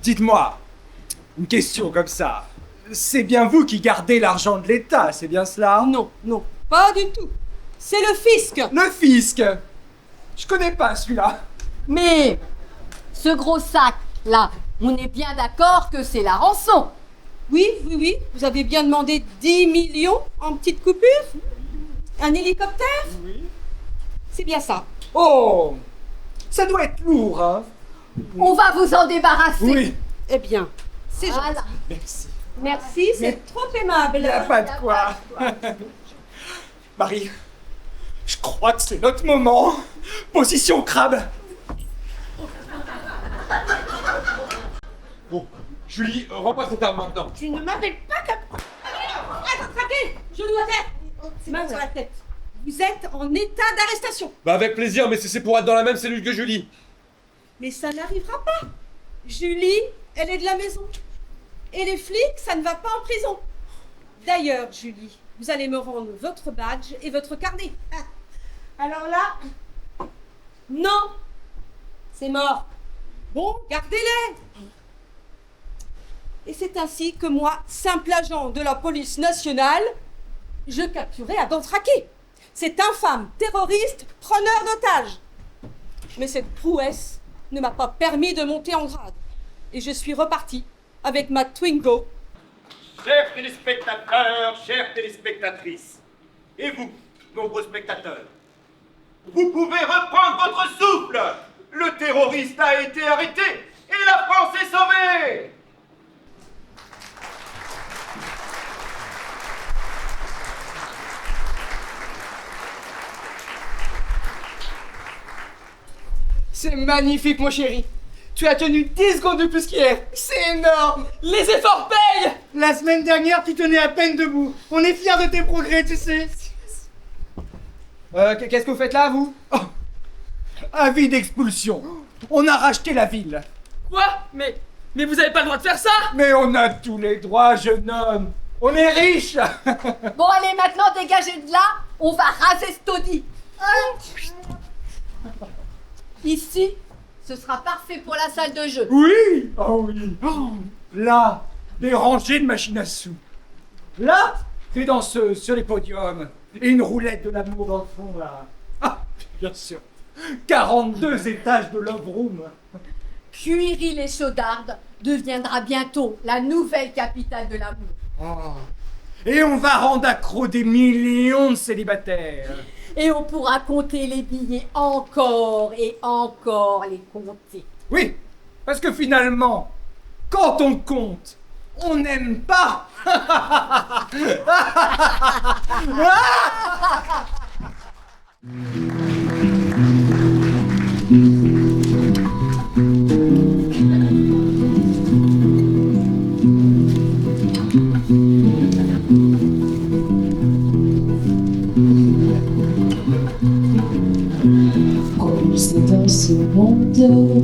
Dites-moi, une question comme ça. C'est bien vous qui gardez l'argent de l'État, c'est bien cela? Non, pas du tout. C'est le fisc. Le fisc? Je connais pas celui-là. Mais ce gros sac là, on est bien d'accord que c'est la rançon. Oui, vous avez bien demandé 10 millions en petite coupure. Un hélicoptère? Oui. C'est bien ça. Oh, ça doit être lourd, hein? On va vous en débarrasser. Oui. Eh bien, c'est gentil. Merci. Merci, c'est trop aimable. Il n'y a pas de quoi. Marie, je crois que c'est notre moment. Position crabe. Bon, Julie, rends-moi cette arme maintenant. Tu ne m'appelles pas comme... Attrapez, je dois faire. Main sur la tête. Vous êtes en état d'arrestation. Bah avec plaisir, mais si c'est pour être dans la même cellule que Julie. Mais ça n'arrivera pas. Julie, elle est de la maison. Et les flics, ça ne va pas en prison. D'ailleurs, Julie, vous allez me rendre votre badge et votre carnet. Alors là, non, c'est mort. Bon, gardez-les. Et c'est ainsi que moi, simple agent de la police nationale, je capturais Adam Traqué. Cet infâme terroriste preneur d'otages. Mais cette prouesse ne m'a pas permis de monter en grade. Et je suis reparti avec ma Twingo. Chers téléspectateurs, chères téléspectatrices, et vous, nombreux spectateurs, vous pouvez reprendre votre souffle. Le terroriste a été arrêté et la France est sauvée. C'est magnifique, mon chéri. Tu as tenu 10 secondes de plus qu'hier. C'est énorme. Les efforts payent. La semaine dernière, tu tenais à peine debout. On est fiers de tes progrès, tu sais. Qu'est-ce que vous faites là, vous? Avis d'expulsion. On a racheté la ville. Quoi? Mais vous avez pas le droit de faire ça. Mais on a tous les droits, jeune homme. On est riches. Bon, allez, maintenant, dégagez de là. On va raser ce taudis. Ici, ce sera parfait pour la salle de jeu. Oui. Oh oui. Oh, là, des rangées de machines à sous. Là, des danseuses sur les podiums. Et une roulette de l'amour dans le fond, là. Ah, bien sûr. 42 étages de Love Room. Cuiry-les-Chaudardes deviendra bientôt la nouvelle capitale de l'amour. Oh. Et on va rendre accro des millions de célibataires. Et on pourra compter les billets encore et encore les compter. Oui, parce que finalement, quand on compte, on n'aime pas. C'est dans ce monde,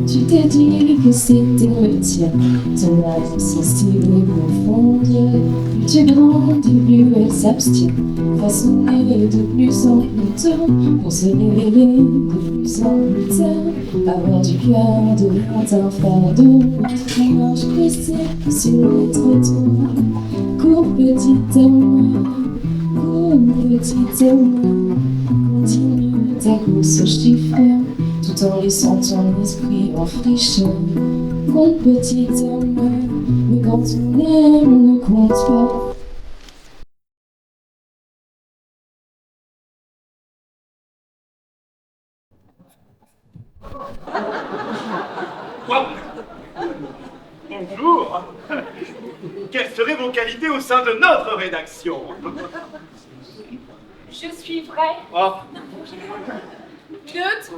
tu t'es dit que c'était le tien. Ton âme sensible et profonde, plus tu grandis, plus elle s'abstient. Façonner de plus en plus tôt, pour se révéler de plus en plus tard. Avoir du cœur devient un fardeau. On marche pressé sur les trottoirs. Cours petit homme, continue ta course au chiffre, tout en laissant ton esprit en friche. Compte petit homme, mais quand on aime, on ne compte pas. Bonjour. Quelles seraient vos qualités au sein de notre rédaction? Je suis vraie, Oh. neutre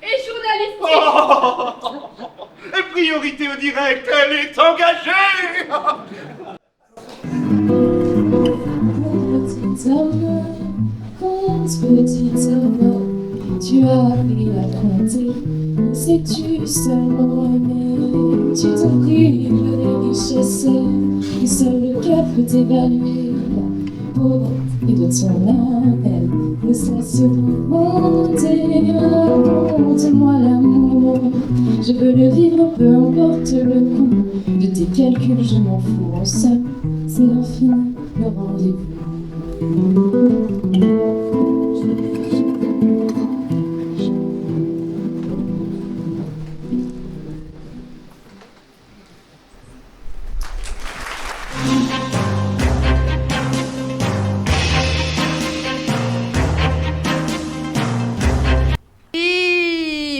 et journalistique. Oh. Et priorité au direct, elle est engagée. Petit homme, compte petit homme, tu as appris à compter. Sais-tu seulement aimer? Tu te prives des richesses et seul le cœur peut t'évaluer. La pauvreté de ton âme, elle ne cesse de monter. Raconte-moi l'amour, je veux le vivre, peu importe le coût. De tes calculs, je m'en fous, en somme, c'est l'infini, le rendez-vous.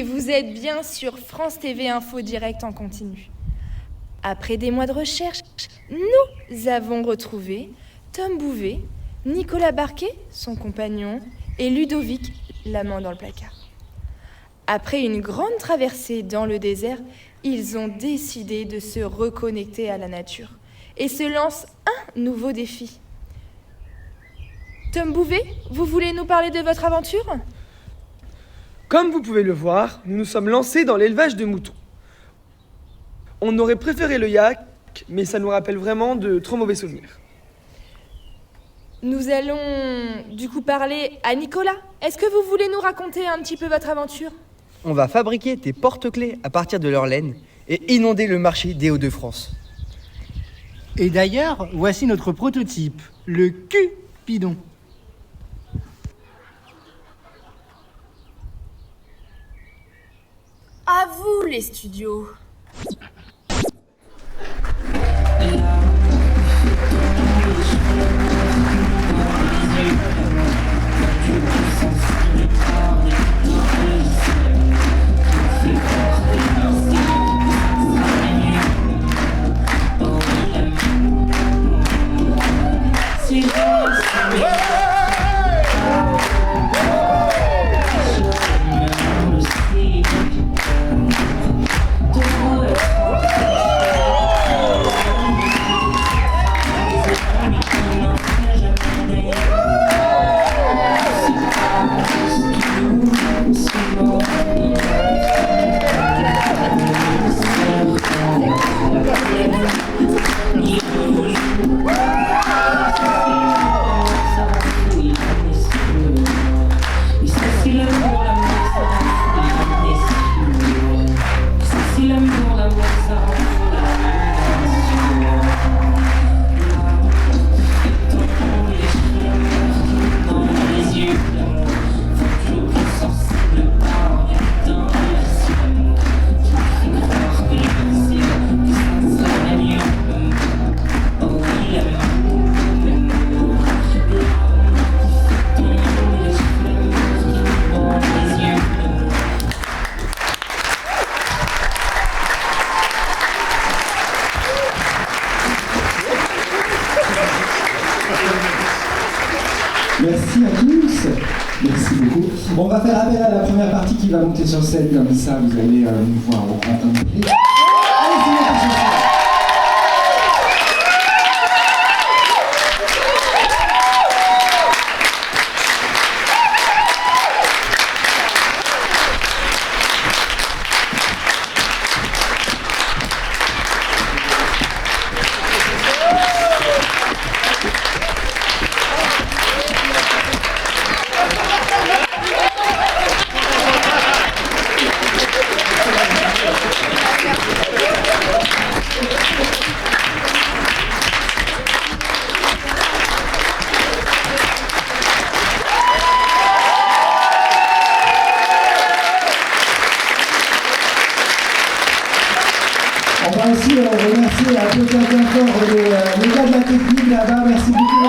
Vous êtes bien sur France TV Info Direct en continu. Après des mois de recherche, nous avons retrouvé Tom Bouvet, Nicolas Barquet, son compagnon, et Ludovic, l'amant dans le placard. Après une grande traversée dans le désert, ils ont décidé de se reconnecter à la nature et se lancent un nouveau défi. Tom Bouvet, vous voulez nous parler de votre aventure ? Comme vous pouvez le voir, nous nous sommes lancés dans l'élevage de moutons. On aurait préféré le yak, mais ça nous rappelle vraiment de trop mauvais souvenirs. Nous allons du coup parler à Nicolas. Est-ce que vous voulez nous raconter un petit peu votre aventure? On va fabriquer des porte-clés à partir de leur laine et inonder le marché des Hauts-de-France. Et d'ailleurs, voici notre prototype, le Cupidon. À vous les studios. Merci à tous. Merci beaucoup. On va faire appel à la première partie qui va monter sur scène, comme ça vous allez nous voir au grand complet. Allez-y, montez sur scène. On va aussi remercier à peu bien fort les gars de la technique là-bas. Merci beaucoup.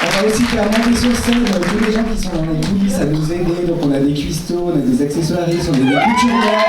On va aussi faire monter sur scène tous les gens qui sont dans les coulisses à nous aider. Donc on a des cuistots, on a des accessoiristes, on a des couturières.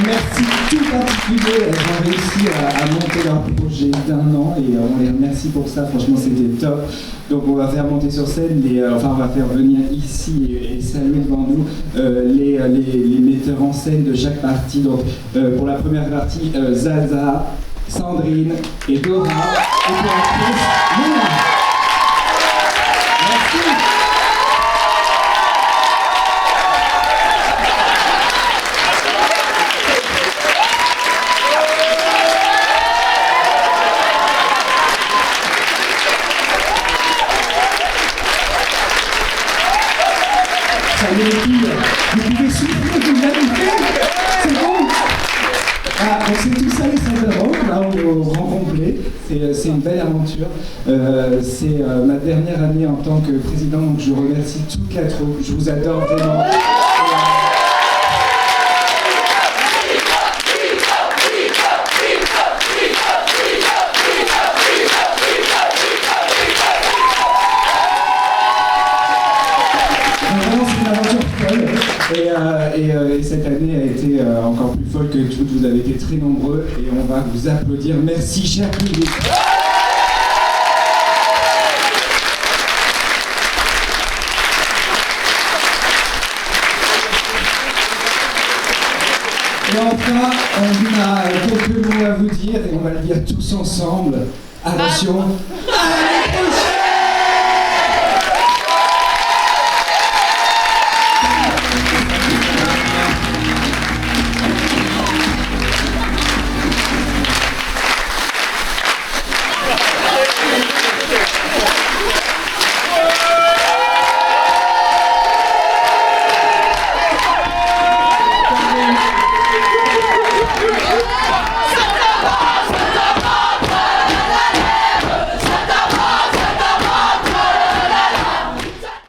Merci tout particulier, elles ont réussi à monter leur projet d'1 an et on les remercie pour ça, franchement c'était top. Donc on va faire monter sur scène, on va faire venir ici et saluer devant nous les metteurs en scène de chaque partie. Donc pour la première partie, Zaza, Sandrine et Dora, et pour l'actrice, Luna. Merci. Salut les filles, vous pouvez souffler de l'amitié, c'est bon. Ah, donc c'est tout ça les Saint-Laurent, là au grand complet, c'est une belle aventure. C'est ma dernière année en tant que président, donc je remercie toute la troupe, je vous adore vraiment. et toutes, vous avez été très nombreux et on va vous applaudir. Merci, cher public. Et enfin, on a quelques mots à vous dire et on va le dire tous ensemble. Attention.